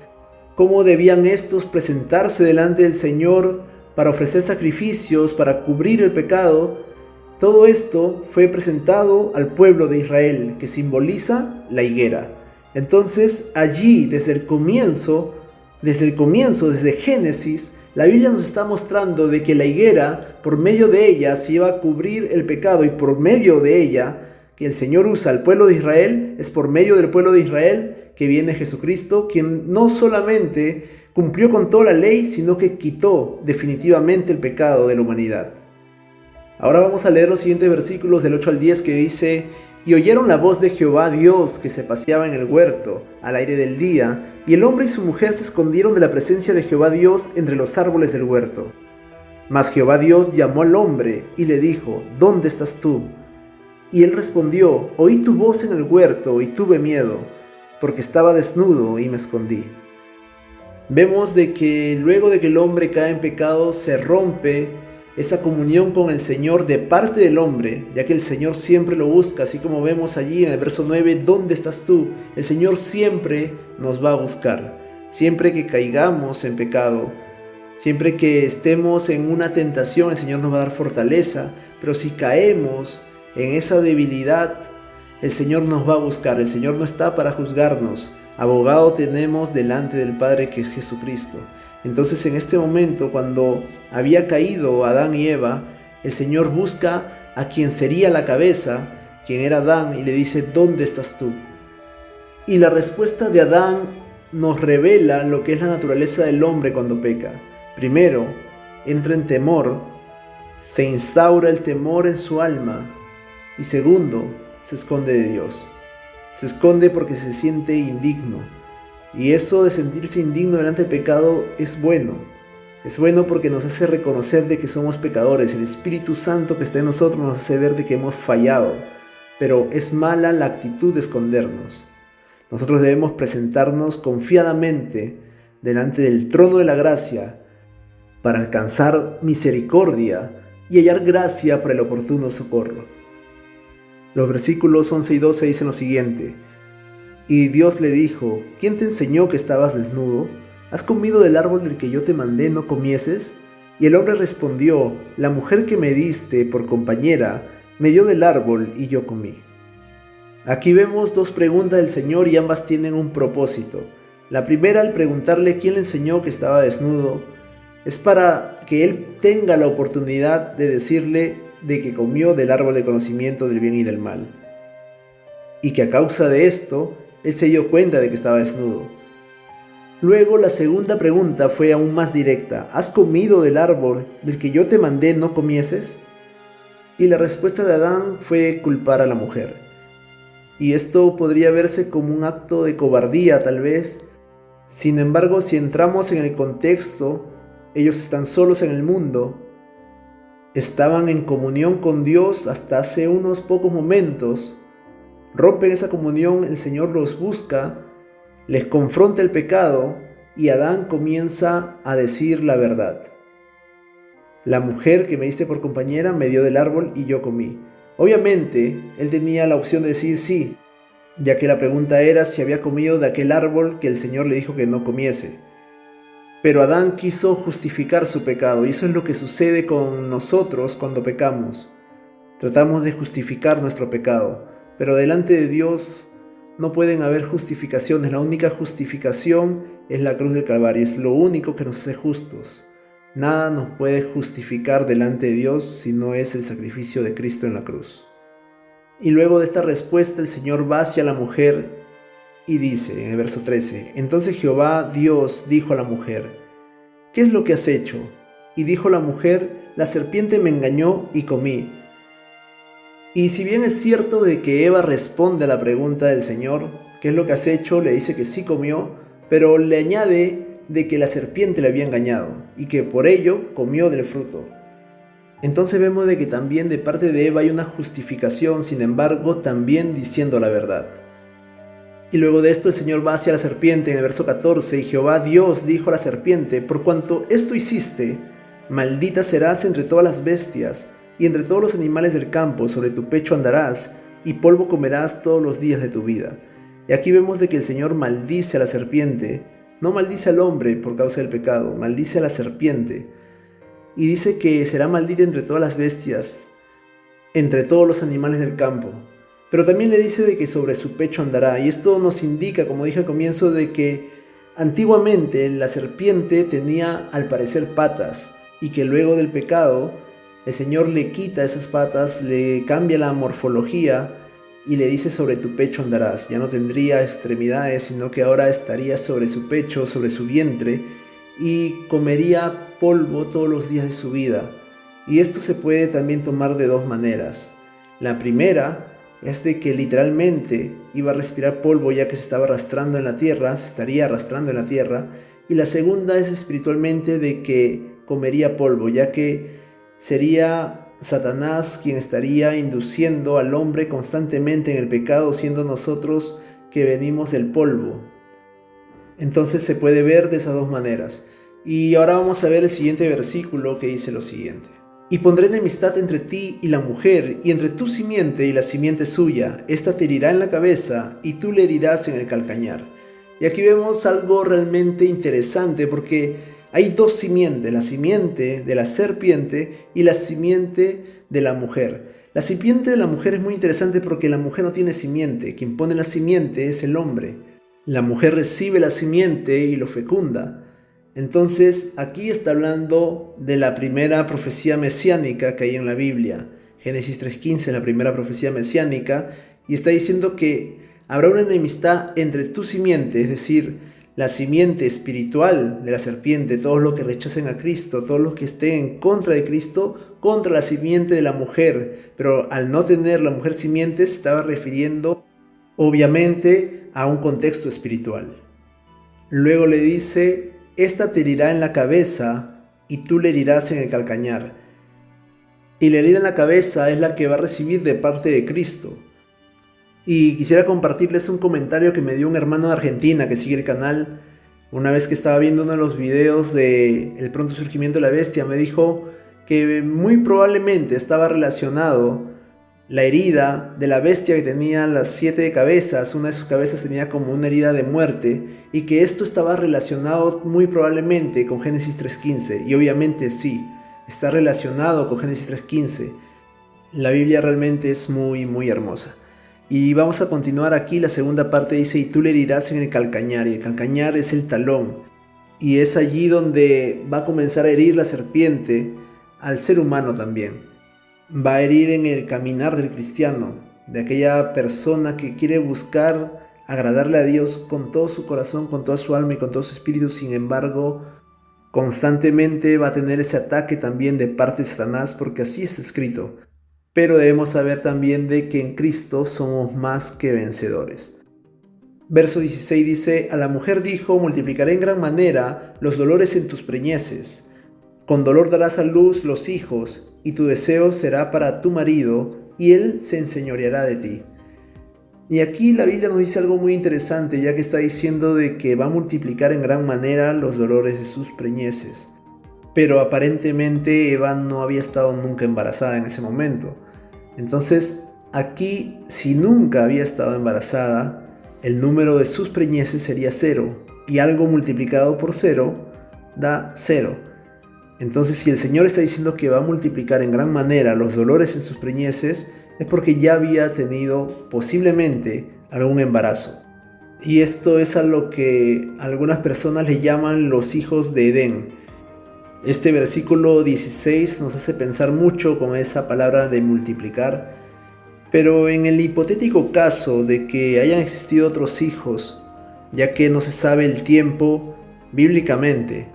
cómo debían estos presentarse delante del Señor para ofrecer sacrificios, para cubrir el pecado. Todo esto fue presentado al pueblo de Israel, que simboliza la higuera. Entonces allí, desde Génesis, la Biblia nos está mostrando de que la higuera, por medio de ella, se iba a cubrir el pecado, y por medio de ella, que el Señor usa al pueblo de Israel, es por medio del pueblo de Israel que viene Jesucristo, quien no solamente cumplió con toda la ley, sino que quitó definitivamente el pecado de la humanidad. Ahora vamos a leer los siguientes versículos del 8 al 10 que dice: Y oyeron la voz de Jehová Dios que se paseaba en el huerto al aire del día, y el hombre y su mujer se escondieron de la presencia de Jehová Dios entre los árboles del huerto. Mas Jehová Dios llamó al hombre y le dijo: ¿Dónde estás tú? Y él respondió: Oí tu voz en el huerto y tuve miedo, porque estaba desnudo y me escondí. Vemos de que luego de que el hombre cae en pecado, se rompe esa comunión con el Señor de parte del hombre, ya que el Señor siempre lo busca, así como vemos allí en el verso 9, ¿dónde estás tú? El Señor siempre nos va a buscar. Siempre que caigamos en pecado, siempre que estemos en una tentación, el Señor nos va a dar fortaleza, pero si caemos en esa debilidad, el Señor nos va a buscar. El Señor no está para juzgarnos. Abogado tenemos delante del Padre, que es Jesucristo. Entonces, en este momento, cuando había caído Adán y Eva, el Señor busca a quien sería la cabeza, quien era Adán, y le dice: ¿dónde estás tú? Y la respuesta de Adán nos revela lo que es la naturaleza del hombre cuando peca. Primero, entra en temor, se instaura el temor en su alma, y segundo, se esconde de Dios. Se esconde porque se siente indigno. Y eso de sentirse indigno delante del pecado es bueno. Es bueno porque nos hace reconocer de que somos pecadores. El Espíritu Santo que está en nosotros nos hace ver de que hemos fallado. Pero es mala la actitud de escondernos. Nosotros debemos presentarnos confiadamente delante del trono de la gracia para alcanzar misericordia y hallar gracia para el oportuno socorro. Los versículos 11 y 12 dicen lo siguiente: Y Dios le dijo: ¿Quién te enseñó que estabas desnudo? ¿Has comido del árbol del que yo te mandé no comieses? Y el hombre respondió: La mujer que me diste por compañera me dio del árbol y yo comí. Aquí vemos dos preguntas del Señor y ambas tienen un propósito. La primera, al preguntarle quién le enseñó que estaba desnudo, es para que él tenga la oportunidad de decirle de que comió del árbol del conocimiento del bien y del mal, y que a causa de esto él se dio cuenta de que estaba desnudo. Luego la segunda pregunta fue aún más directa: ¿has comido del árbol del que yo te mandé no comieses? Y la respuesta de Adán fue culpar a la mujer. Y esto podría verse como un acto de cobardía tal vez. Sin embargo, si entramos en el contexto, ellos están solos en el mundo. Estaban en comunión con Dios hasta hace unos pocos momentos. Rompen esa comunión, el Señor los busca, les confronta el pecado y Adán comienza a decir la verdad. La mujer que me diste por compañera me dio del árbol y yo comí. Obviamente, él tenía la opción de decir sí, ya que la pregunta era si había comido de aquel árbol que el Señor le dijo que no comiese. Pero Adán quiso justificar su pecado, y eso es lo que sucede con nosotros cuando pecamos. Tratamos de justificar nuestro pecado, pero delante de Dios no pueden haber justificaciones. La única justificación es la cruz del Calvario, es lo único que nos hace justos. Nada nos puede justificar delante de Dios si no es el sacrificio de Cristo en la cruz. Y luego de esta respuesta el Señor va hacia la mujer y dice en el verso 13: Entonces Jehová Dios dijo a la mujer: ¿Qué es lo que has hecho? Y dijo la mujer: La serpiente me engañó y comí. Y si bien es cierto de que Eva responde a la pregunta del Señor, ¿qué es lo que has hecho?, le dice que sí comió, pero le añade de que la serpiente le había engañado y que por ello comió del fruto. Entonces vemos de que también de parte de Eva hay una justificación, sin embargo también diciendo la verdad. Y luego de esto el Señor va hacia la serpiente en el verso 14: Y Jehová Dios dijo a la serpiente: Por cuanto esto hiciste, maldita serás entre todas las bestias y entre todos los animales del campo. Sobre tu pecho andarás y polvo comerás todos los días de tu vida. Y aquí vemos de que el Señor maldice a la serpiente. No maldice al hombre por causa del pecado, maldice a la serpiente. Y dice que será maldita entre todas las bestias, entre todos los animales del campo. Pero también le dice de que sobre su pecho andará. Y esto nos indica, como dije al comienzo, de que antiguamente la serpiente tenía al parecer patas y que luego del pecado el Señor le quita esas patas, le cambia la morfología y le dice sobre tu pecho andarás. Ya no tendría extremidades, sino que ahora estaría sobre su pecho, sobre su vientre, y comería polvo todos los días de su vida. Y esto se puede también tomar de dos maneras. La primera es de que literalmente iba a respirar polvo ya que se estaba arrastrando en la tierra, se estaría arrastrando en la tierra. Y la segunda es espiritualmente de que comería polvo, ya que sería Satanás quien estaría induciendo al hombre constantemente en el pecado, siendo nosotros que venimos del polvo. Entonces se puede ver de esas dos maneras. Y ahora vamos a ver el siguiente versículo que dice lo siguiente. Y pondré enemistad entre ti y la mujer, y entre tu simiente y la simiente suya. Esta te herirá en la cabeza, y tú le herirás en el calcañar. Y aquí vemos algo realmente interesante, porque hay dos simientes, la simiente de la serpiente y la simiente de la mujer. La simiente de la mujer es muy interesante porque la mujer no tiene simiente, quien pone la simiente es el hombre. La mujer recibe la simiente y lo fecunda. Entonces, aquí está hablando de la primera profecía mesiánica que hay en la Biblia. Génesis 3:15, la primera profecía mesiánica, y está diciendo que habrá una enemistad entre tu simiente, es decir, la simiente espiritual de la serpiente, todos los que rechacen a Cristo, todos los que estén en contra de Cristo, contra la simiente de la mujer. Pero al no tener la mujer simiente, se estaba refiriendo obviamente a un contexto espiritual. Luego le dice: esta te herirá en la cabeza y tú le herirás en el calcañar. Y la herida en la cabeza es la que va a recibir de parte de Cristo. Y quisiera compartirles un comentario que me dio un hermano de Argentina que sigue el canal. Una vez que estaba viendo uno de los videos de El pronto surgimiento de la bestia, me dijo que muy probablemente estaba relacionado la herida de la bestia que tenía las 7 cabezas. Una de sus cabezas tenía como una herida de muerte, y que esto estaba relacionado muy probablemente con Génesis 3:15. Y obviamente sí, está relacionado con Génesis 3:15. La Biblia realmente es muy hermosa. Y vamos a continuar aquí. La segunda parte dice: y tú le herirás en el calcañar. Y el calcañar es el talón, y es allí donde va a comenzar a herir la serpiente al ser humano también. Va a herir en el caminar del cristiano, de aquella persona que quiere buscar agradarle a Dios con todo su corazón, con toda su alma y con todo su espíritu. Sin embargo, constantemente va a tener ese ataque también de parte de Satanás, porque así está escrito. Pero debemos saber también de que en Cristo somos más que vencedores. Verso 16 dice: a la mujer dijo: multiplicaré en gran manera los dolores en tus preñeces. Con dolor darás a luz los hijos, y tu deseo será para tu marido, y él se enseñoreará de ti. Y aquí la Biblia nos dice algo muy interesante, ya que está diciendo de que va a multiplicar en gran manera los dolores de sus preñeces. Pero aparentemente Eva no había estado nunca embarazada en ese momento. Entonces, aquí, si nunca había estado embarazada, el número de sus preñeces sería 0, y algo multiplicado por 0 da 0. Entonces, si el Señor está diciendo que va a multiplicar en gran manera los dolores en sus preñeces, es porque ya había tenido posiblemente algún embarazo. Y esto es a lo que algunas personas le llaman los hijos de Edén. Este versículo 16 nos hace pensar mucho con esa palabra de multiplicar. Pero en el hipotético caso de que hayan existido otros hijos, ya que no se sabe el tiempo bíblicamente,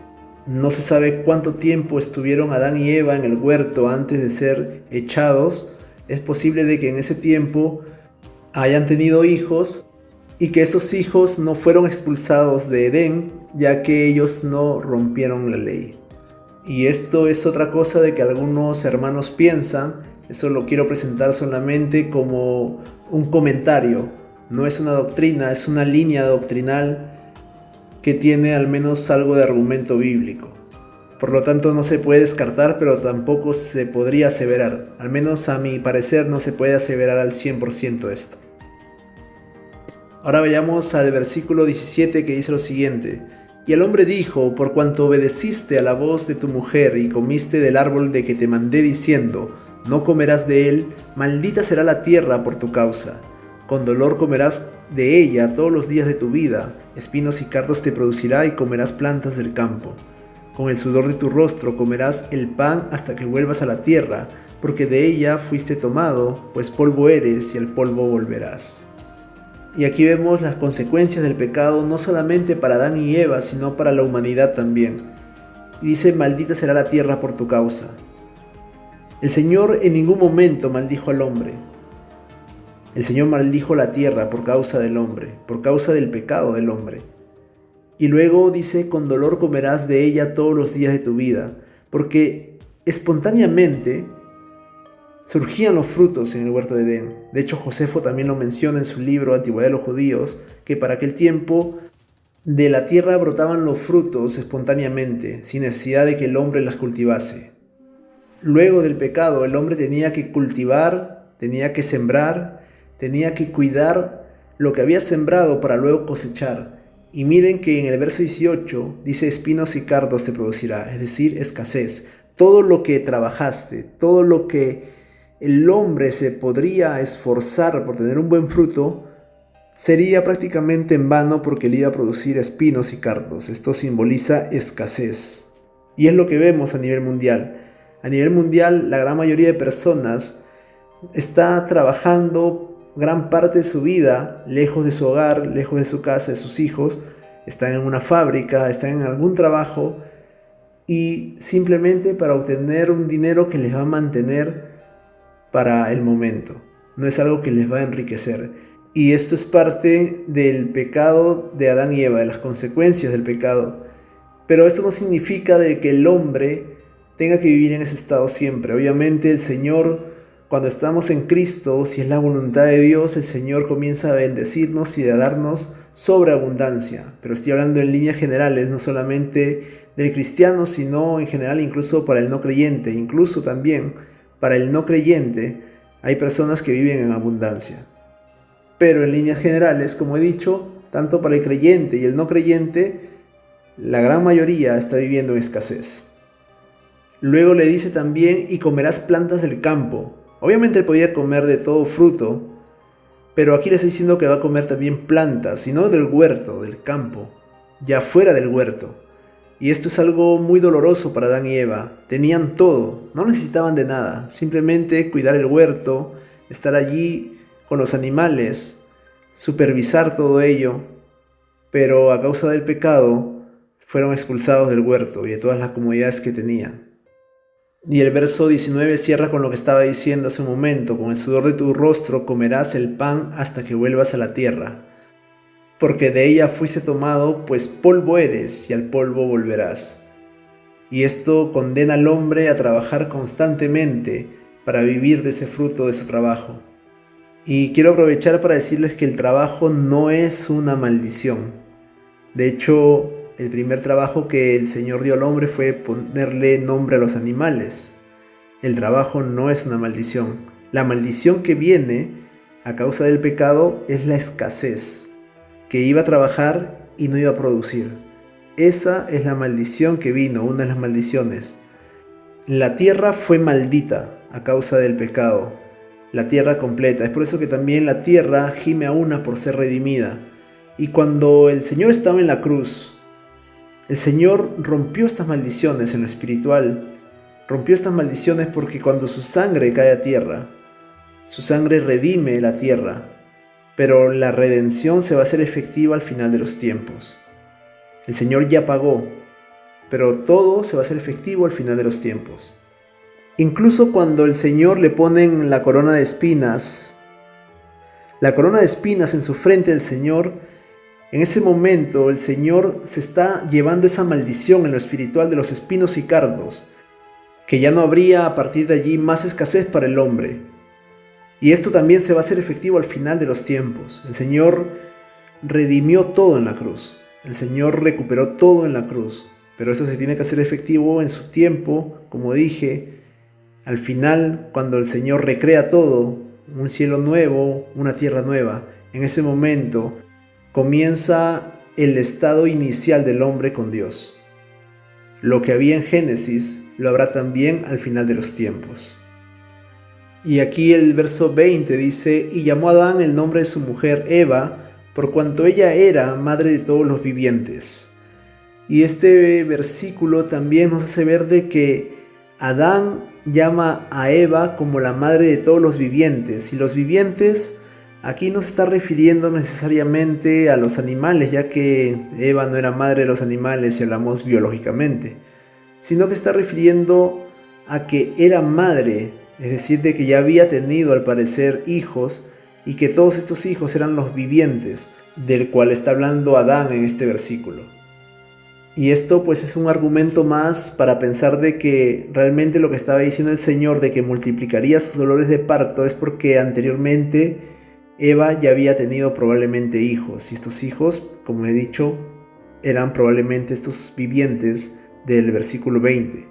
no se sabe cuánto tiempo estuvieron Adán y Eva en el huerto antes de ser echados, es posible de que en ese tiempo hayan tenido hijos y que esos hijos no fueron expulsados de Edén, ya que ellos no rompieron la ley. Y esto es otra cosa de que algunos hermanos piensan. Eso lo quiero presentar solamente como un comentario. No es una doctrina, es una línea doctrinal que tiene al menos algo de argumento bíblico. Por lo tanto, no se puede descartar, pero tampoco se podría aseverar. Al menos a mi parecer no se puede aseverar al 100% esto. Ahora vayamos al versículo 17 que dice lo siguiente: y el hombre dijo: por cuanto obedeciste a la voz de tu mujer y comiste del árbol de que te mandé diciendo, no comerás de él, maldita será la tierra por tu causa. Con dolor comerás de ella todos los días de tu vida, espinos y cardos te producirá y comerás plantas del campo. Con el sudor de tu rostro comerás el pan hasta que vuelvas a la tierra, porque de ella fuiste tomado, pues polvo eres y al polvo volverás. Y aquí vemos las consecuencias del pecado no solamente para Adán y Eva, sino para la humanidad también. Y dice, maldita será la tierra por tu causa. El Señor en ningún momento maldijo al hombre. El Señor maldijo la tierra por causa del hombre, por causa del pecado del hombre. Y luego dice, con dolor comerás de ella todos los días de tu vida, porque espontáneamente surgían los frutos en el huerto de Edén. De hecho, Josefo también lo menciona en su libro Antigüedad de los Judíos, que para aquel tiempo de la tierra brotaban los frutos espontáneamente, sin necesidad de que el hombre las cultivase. Luego del pecado, el hombre tenía que cultivar, tenía que sembrar, tenía que cuidar lo que había sembrado para luego cosechar. Y miren que en el verso 18 dice, espinos y cardos te producirá, es decir, escasez. Todo lo que trabajaste, todo lo que el hombre se podría esforzar por tener un buen fruto, sería prácticamente en vano porque le iba a producir espinos y cardos. Esto simboliza escasez. Y es lo que vemos a nivel mundial. A nivel mundial, la gran mayoría de personas está trabajando gran parte de su vida lejos de su hogar, lejos de su casa, de sus hijos. Están en una fábrica, están en algún trabajo y simplemente para obtener un dinero que les va a mantener para el momento. No es algo que les va a enriquecer. Y esto es parte del pecado de Adán y Eva, de las consecuencias del pecado. Pero esto no significa de que el hombre tenga que vivir en ese estado siempre. Obviamente el Señor, cuando estamos en Cristo, si es la voluntad de Dios, el Señor comienza a bendecirnos y a darnos sobreabundancia. Pero estoy hablando en líneas generales, no solamente del cristiano, sino en general incluso para el no creyente. Incluso también para el no creyente hay personas que viven en abundancia. Pero en líneas generales, como he dicho, tanto para el creyente y el no creyente, la gran mayoría está viviendo en escasez. Luego le dice también, y comerás plantas del campo. Obviamente él podía comer de todo fruto, pero aquí le está diciendo que va a comer también plantas, y no del huerto, del campo, ya fuera del huerto. Y esto es algo muy doloroso para Adán y Eva. Tenían todo, no necesitaban de nada, simplemente cuidar el huerto, estar allí con los animales, supervisar todo ello, pero a causa del pecado fueron expulsados del huerto y de todas las comodidades que tenían. Y el verso 19 cierra con lo que estaba diciendo hace un momento, con el sudor de tu rostro comerás el pan hasta que vuelvas a la tierra, porque de ella fuiste tomado, pues polvo eres y al polvo volverás. Y esto condena al hombre a trabajar constantemente para vivir de ese fruto de su trabajo. Y quiero aprovechar para decirles que el trabajo no es una maldición. De hecho, el primer trabajo que el Señor dio al hombre fue ponerle nombre a los animales. El trabajo no es una maldición. La maldición que viene a causa del pecado es la escasez, que iba a trabajar y no iba a producir. Esa es la maldición que vino, una de las maldiciones. La tierra fue maldita a causa del pecado. La tierra completa. Es por eso que también la tierra gime a una por ser redimida. Y cuando el Señor estaba en la cruz, el Señor rompió estas maldiciones en lo espiritual. Rompió estas maldiciones porque cuando su sangre cae a tierra, su sangre redime la tierra. Pero la redención se va a hacer efectiva al final de los tiempos. El Señor ya pagó, pero todo se va a hacer efectivo al final de los tiempos. Incluso cuando el Señor le ponen la corona de espinas en su frente del Señor, en ese momento el Señor se está llevando esa maldición en lo espiritual de los espinos y cardos, que ya no habría a partir de allí más escasez para el hombre. Y esto también se va a hacer efectivo al final de los tiempos. El Señor redimió todo en la cruz. El Señor recuperó todo en la cruz. Pero esto se tiene que hacer efectivo en su tiempo, como dije. Al final, cuando el Señor recrea todo, un cielo nuevo, una tierra nueva, en ese momento comienza el estado inicial del hombre con Dios. Lo que había en Génesis lo habrá también al final de los tiempos. Y aquí el verso 20 dice: y llamó a Adán el nombre de su mujer Eva, por cuanto ella era madre de todos los vivientes. Y este versículo también nos hace ver de que Adán llama a Eva como la madre de todos los vivientes. Y los vivientes aquí no se está refiriendo necesariamente a los animales, ya que Eva no era madre de los animales si hablamos biológicamente, sino que está refiriendo a que era madre, es decir, de que ya había tenido al parecer hijos y que todos estos hijos eran los vivientes, del cual está hablando Adán en este versículo. Y esto pues es un argumento más para pensar de que realmente lo que estaba diciendo el Señor de que multiplicaría sus dolores de parto es porque anteriormente Eva ya había tenido probablemente hijos, y estos hijos, como he dicho, eran probablemente estos vivientes del versículo 20.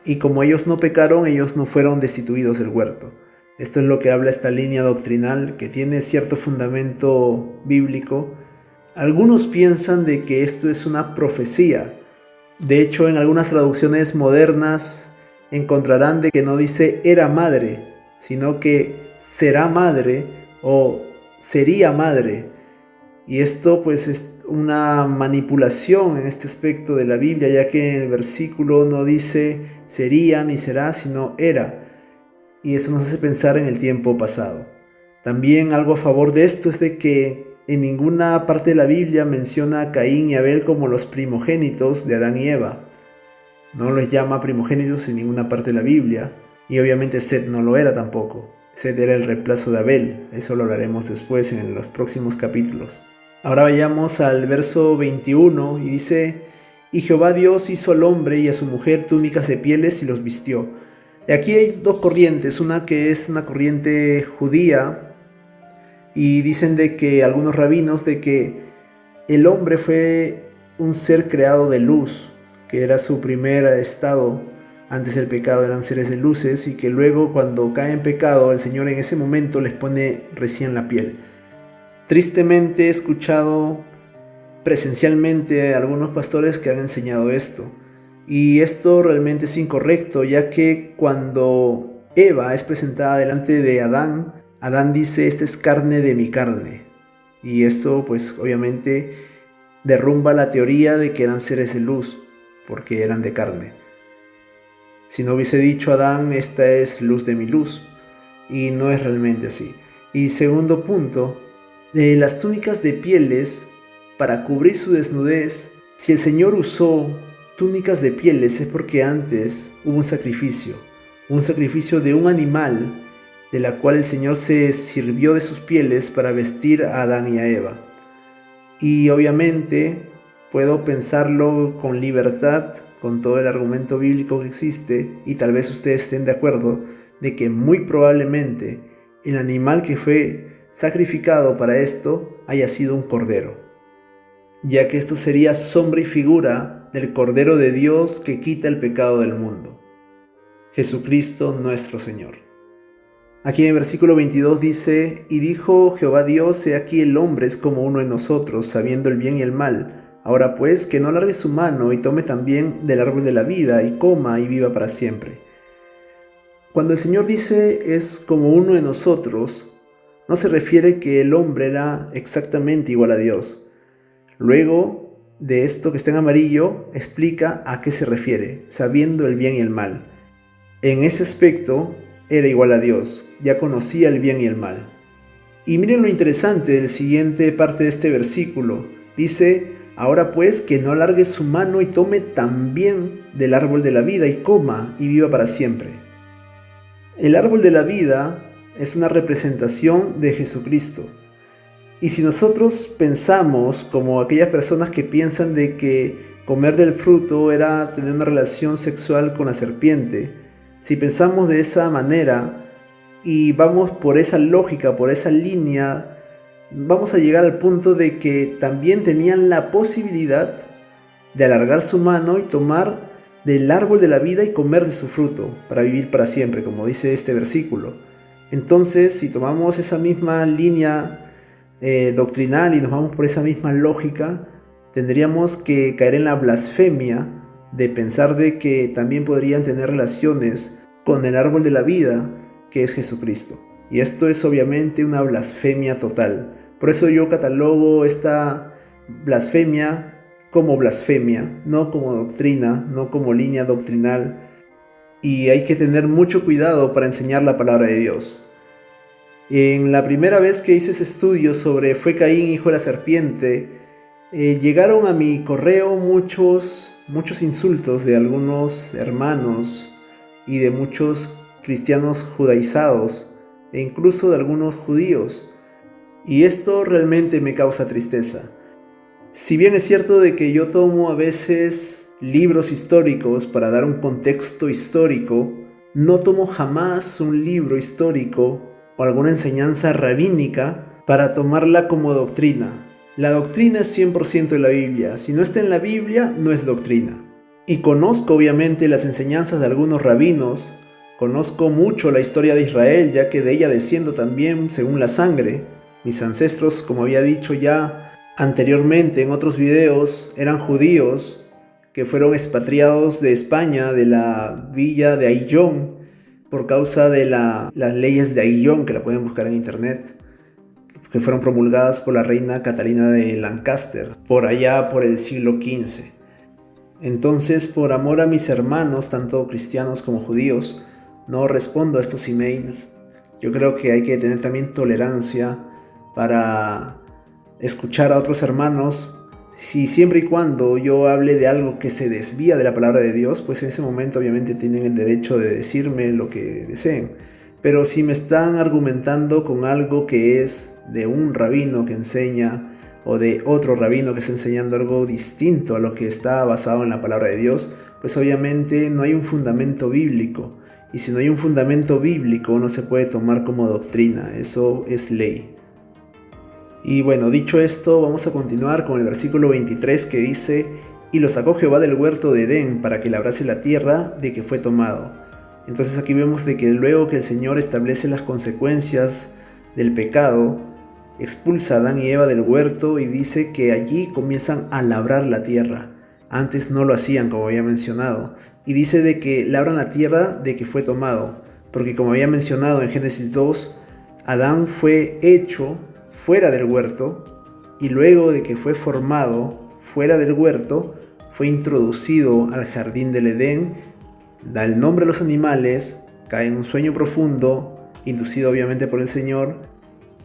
Y como ellos no pecaron, ellos no fueron destituidos del huerto. Esto es lo que habla esta línea doctrinal que tiene cierto fundamento bíblico. Algunos piensan de que esto es una profecía. De hecho, en algunas traducciones modernas encontrarán de que no dice era madre, sino que será madre o sería madre. Y esto pues es una manipulación en este aspecto de la Biblia, ya que en el versículo no dice sería ni será, sino era. Y eso nos hace pensar en el tiempo pasado. También algo a favor de esto es de que en ninguna parte de la Biblia menciona a Caín y Abel como los primogénitos de Adán y Eva. No los llama primogénitos en ninguna parte de la Biblia. Y obviamente Set no lo era tampoco. Set era el reemplazo de Abel. Eso lo hablaremos después en los próximos capítulos. Ahora vayamos al verso 21 y dice: y Jehová Dios hizo al hombre y a su mujer túnicas de pieles y los vistió. Y aquí hay dos corrientes, una que es una corriente judía, y dicen de que algunos rabinos de que el hombre fue un ser creado de luz, que era su primer estado. Antes del pecado eran seres de luces, y que luego cuando cae en pecado el Señor en ese momento les pone recién la piel. Tristemente he escuchado presencialmente a algunos pastores que han enseñado esto, y esto realmente es incorrecto, ya que cuando Eva es presentada delante de Adán, Adán dice: esta es carne de mi carne, y esto pues obviamente derrumba la teoría de que eran seres de luz, porque eran de carne. Si no hubiese dicho Adán, esta es luz de mi luz, y no es realmente así. Y segundo punto, las túnicas de pieles para cubrir su desnudez. Si el Señor usó túnicas de pieles es porque antes hubo un sacrificio de un animal, de la cual el Señor se sirvió de sus pieles para vestir a Adán y a Eva. Y obviamente puedo pensarlo con libertad, con todo el argumento bíblico que existe, y tal vez ustedes estén de acuerdo de que muy probablemente el animal que fue sacrificado para esto haya sido un cordero, ya que esto sería sombra y figura del Cordero de Dios que quita el pecado del mundo, Jesucristo nuestro Señor. Aquí en el versículo 22 dice: y dijo Jehová Dios: he aquí el hombre es como uno de nosotros, sabiendo el bien y el mal. Ahora pues, que no alargue su mano y tome también del árbol de la vida y coma y viva para siempre. Cuando el Señor dice es como uno de nosotros, no se refiere que el hombre era exactamente igual a Dios. Luego de esto que está en amarillo, explica a qué se refiere, sabiendo el bien y el mal. En ese aspecto era igual a Dios, ya conocía el bien y el mal. Y miren lo interesante de la siguiente parte de este versículo. Dice: ahora pues, que no alargue su mano y tome también del árbol de la vida y coma y viva para siempre. El árbol de la vida es una representación de Jesucristo. Y si nosotros pensamos como aquellas personas que piensan de que comer del fruto era tener una relación sexual con la serpiente, si pensamos de esa manera y vamos por esa lógica, por esa línea, vamos a llegar al punto de que también tenían la posibilidad de alargar su mano y tomar del árbol de la vida y comer de su fruto para vivir para siempre, como dice este versículo. Entonces, si tomamos esa misma línea doctrinal y nos vamos por esa misma lógica, tendríamos que caer en la blasfemia de pensar de que también podrían tener relaciones con el árbol de la vida, que es Jesucristo. Y esto es obviamente una blasfemia total. Por eso yo catalogo esta blasfemia como blasfemia, no como doctrina, no como línea doctrinal. Y hay que tener mucho cuidado para enseñar la palabra de Dios. En la primera vez que hice ese estudio sobre fue Caín hijo de la serpiente, llegaron a mi correo muchos insultos de algunos hermanos y de muchos cristianos judaizados e incluso de algunos judíos. Y esto realmente me causa tristeza. Si bien es cierto de que yo tomo a veces libros históricos para dar un contexto histórico, no tomo jamás un libro histórico o alguna enseñanza rabínica para tomarla como doctrina. La doctrina es 100% de la Biblia. Si no está en la Biblia, no es doctrina. Y conozco obviamente las enseñanzas de algunos rabinos, conozco mucho la historia de Israel, ya que de ella desciendo también según la sangre. Mis ancestros, como había dicho ya anteriormente en otros videos, eran judíos que fueron expatriados de España, de la villa de Ayllón, por causa de las leyes de Ayllón, que la pueden buscar en internet, que fueron promulgadas por la reina Catalina de Lancaster, por allá por el siglo XV. Entonces, por amor a mis hermanos, tanto cristianos como judíos, no respondo a estos emails. Yo creo que hay que tener también tolerancia para escuchar a otros hermanos. Si siempre y cuando yo hable de algo que se desvía de la palabra de Dios, pues en ese momento obviamente tienen el derecho de decirme lo que deseen. Pero si me están argumentando con algo que es de un rabino que enseña o de otro rabino que está enseñando algo distinto a lo que está basado en la palabra de Dios, pues obviamente no hay un fundamento bíblico. Y si no hay un fundamento bíblico no se puede tomar como doctrina, eso es ley. Y bueno, dicho esto, vamos a continuar con el versículo 23 que dice: y lo sacó Jehová del huerto de Edén para que labrase la tierra de que fue tomado. Entonces aquí vemos de que luego que el Señor establece las consecuencias del pecado, expulsa a Adán y Eva del huerto y dice que allí comienzan a labrar la tierra. Antes no lo hacían, como había mencionado. Y dice de que labran la tierra de que fue tomado, porque como había mencionado en Génesis 2, Adán fue hecho fuera del huerto, y luego de que fue formado fuera del huerto, fue introducido al jardín del Edén, da el nombre a los animales, cae en un sueño profundo, inducido obviamente por el Señor,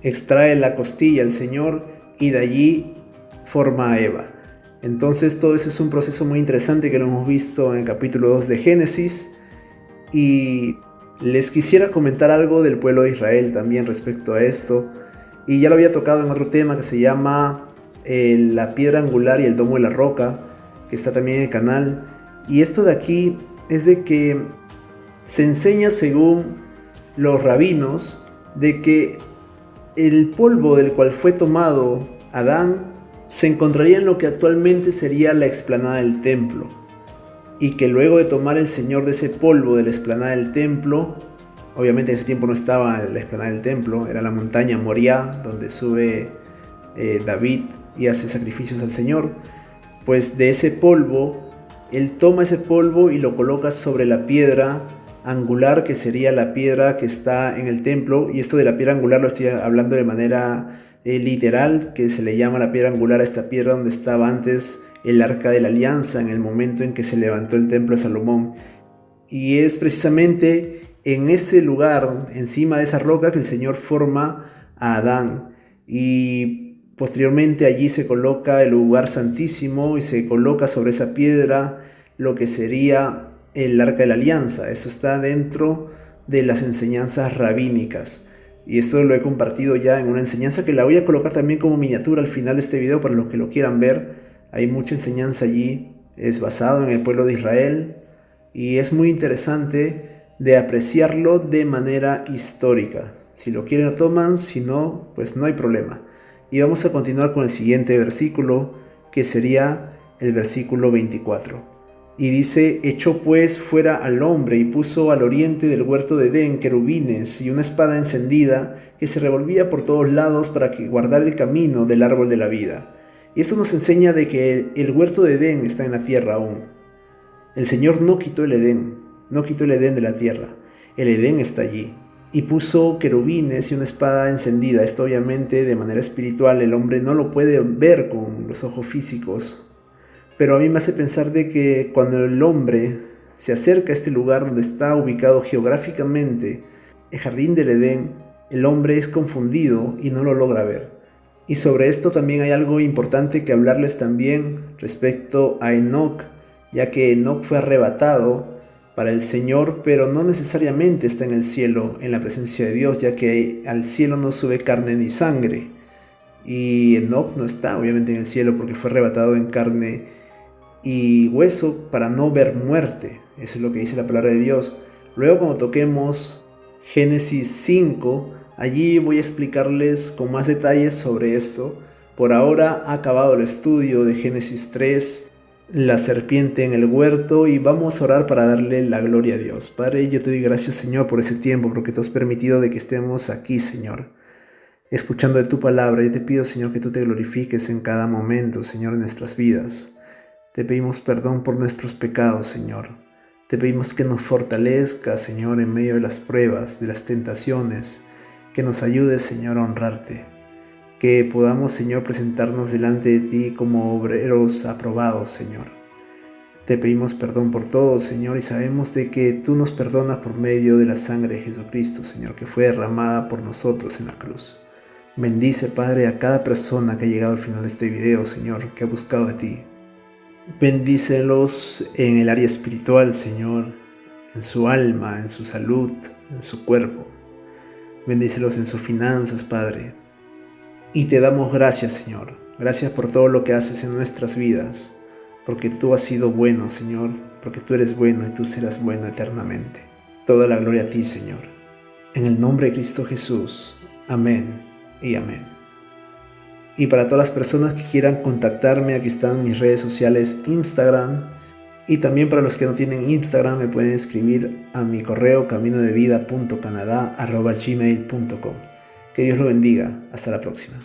extrae la costilla al Señor y de allí forma a Eva. Entonces todo ese es un proceso muy interesante que lo hemos visto en el capítulo 2 de Génesis, y les quisiera comentar algo del pueblo de Israel también respecto a esto. Y ya lo había tocado en otro tema que se llama la piedra angular y el domo de la roca, que está también en el canal. Y esto de aquí es de que se enseña según los rabinos de que el polvo del cual fue tomado Adán se encontraría en lo que actualmente sería la explanada del templo. Y que luego de tomar el Señor de ese polvo de la explanada del templo, obviamente en ese tiempo no estaba la explanada del templo, era la montaña Moriah, donde sube David y hace sacrificios al Señor. Pues de ese polvo, él toma ese polvo y lo coloca sobre la piedra angular, que sería la piedra que está en el templo. Y esto de la piedra angular lo estoy hablando de manera literal, que se le llama la piedra angular a esta piedra donde estaba antes el arca de la alianza, en el momento en que se levantó el templo de Salomón. Y es precisamente en ese lugar, encima de esa roca, que el Señor forma a Adán. Y posteriormente allí se coloca el lugar santísimo y se coloca sobre esa piedra lo que sería el arca de la alianza. Esto está dentro de las enseñanzas rabínicas. Y esto lo he compartido ya en una enseñanza que la voy a colocar también como miniatura al final de este video para los que lo quieran ver. Hay mucha enseñanza allí, es basado en el pueblo de Israel y es muy interesante de apreciarlo de manera histórica. Si lo quieren lo toman, si no, pues no hay problema. Y vamos a continuar con el siguiente versículo, que sería el versículo 24. Y dice: echó pues fuera al hombre y puso al oriente del huerto de Edén querubines y una espada encendida que se revolvía por todos lados para que guardara el camino del árbol de la vida. Y esto nos enseña de que el huerto de Edén está en la tierra aún. El Señor no quitó el Edén de la tierra. El Edén está allí. y puso querubines y una espada encendida. Esto obviamente de manera espiritual, el hombre no lo puede ver con los ojos físicos, pero a mí me hace pensar de que cuando el hombre se acerca a este lugar donde está ubicado geográficamente el jardín del Edén, el hombre es confundido y no lo logra ver. Y sobre esto también hay algo importante que hablarles también respecto a Enoc, ya que Enoc fue arrebatado para el Señor, pero no necesariamente está en el cielo, en la presencia de Dios, ya que al cielo no sube carne ni sangre. Y Enoc no está obviamente en el cielo porque fue arrebatado en carne y hueso para no ver muerte. Eso es lo que dice la palabra de Dios. Luego, cuando toquemos Génesis 5, allí voy a explicarles con más detalles sobre esto. Por ahora ha acabado el estudio de Génesis 3, la serpiente en el huerto, y vamos a orar para darle la gloria a Dios. Padre, yo te doy gracias, Señor, por ese tiempo, porque tú has permitido de que estemos aquí, Señor, escuchando de tu palabra. Yo te pido, Señor, que tú te glorifiques en cada momento, Señor, en nuestras vidas. Te pedimos perdón por nuestros pecados, Señor. Te pedimos que nos fortalezcas, Señor, en medio de las pruebas, de las tentaciones, que nos ayudes, Señor, a honrarte. Que podamos, Señor, presentarnos delante de ti como obreros aprobados, Señor. Te pedimos perdón por todo, Señor, y sabemos de que tú nos perdonas por medio de la sangre de Jesucristo, Señor, que fue derramada por nosotros en la cruz. Bendice, Padre, a cada persona que ha llegado al final de este video, Señor, que ha buscado de ti. Bendícelos en el área espiritual, Señor, en su alma, en su salud, en su cuerpo. Bendícelos en sus finanzas, Padre. Y te damos gracias, Señor. Gracias por todo lo que haces en nuestras vidas, porque tú has sido bueno, Señor, porque tú eres bueno y tú serás bueno eternamente. Toda la gloria a ti, Señor. En el nombre de Cristo Jesús. Amén y amén. Y para todas las personas que quieran contactarme, aquí están mis redes sociales, Instagram. Y también para los que no tienen Instagram, me pueden escribir a mi correo caminodevida.canada@gmail.com. Que Dios lo bendiga. Hasta la próxima.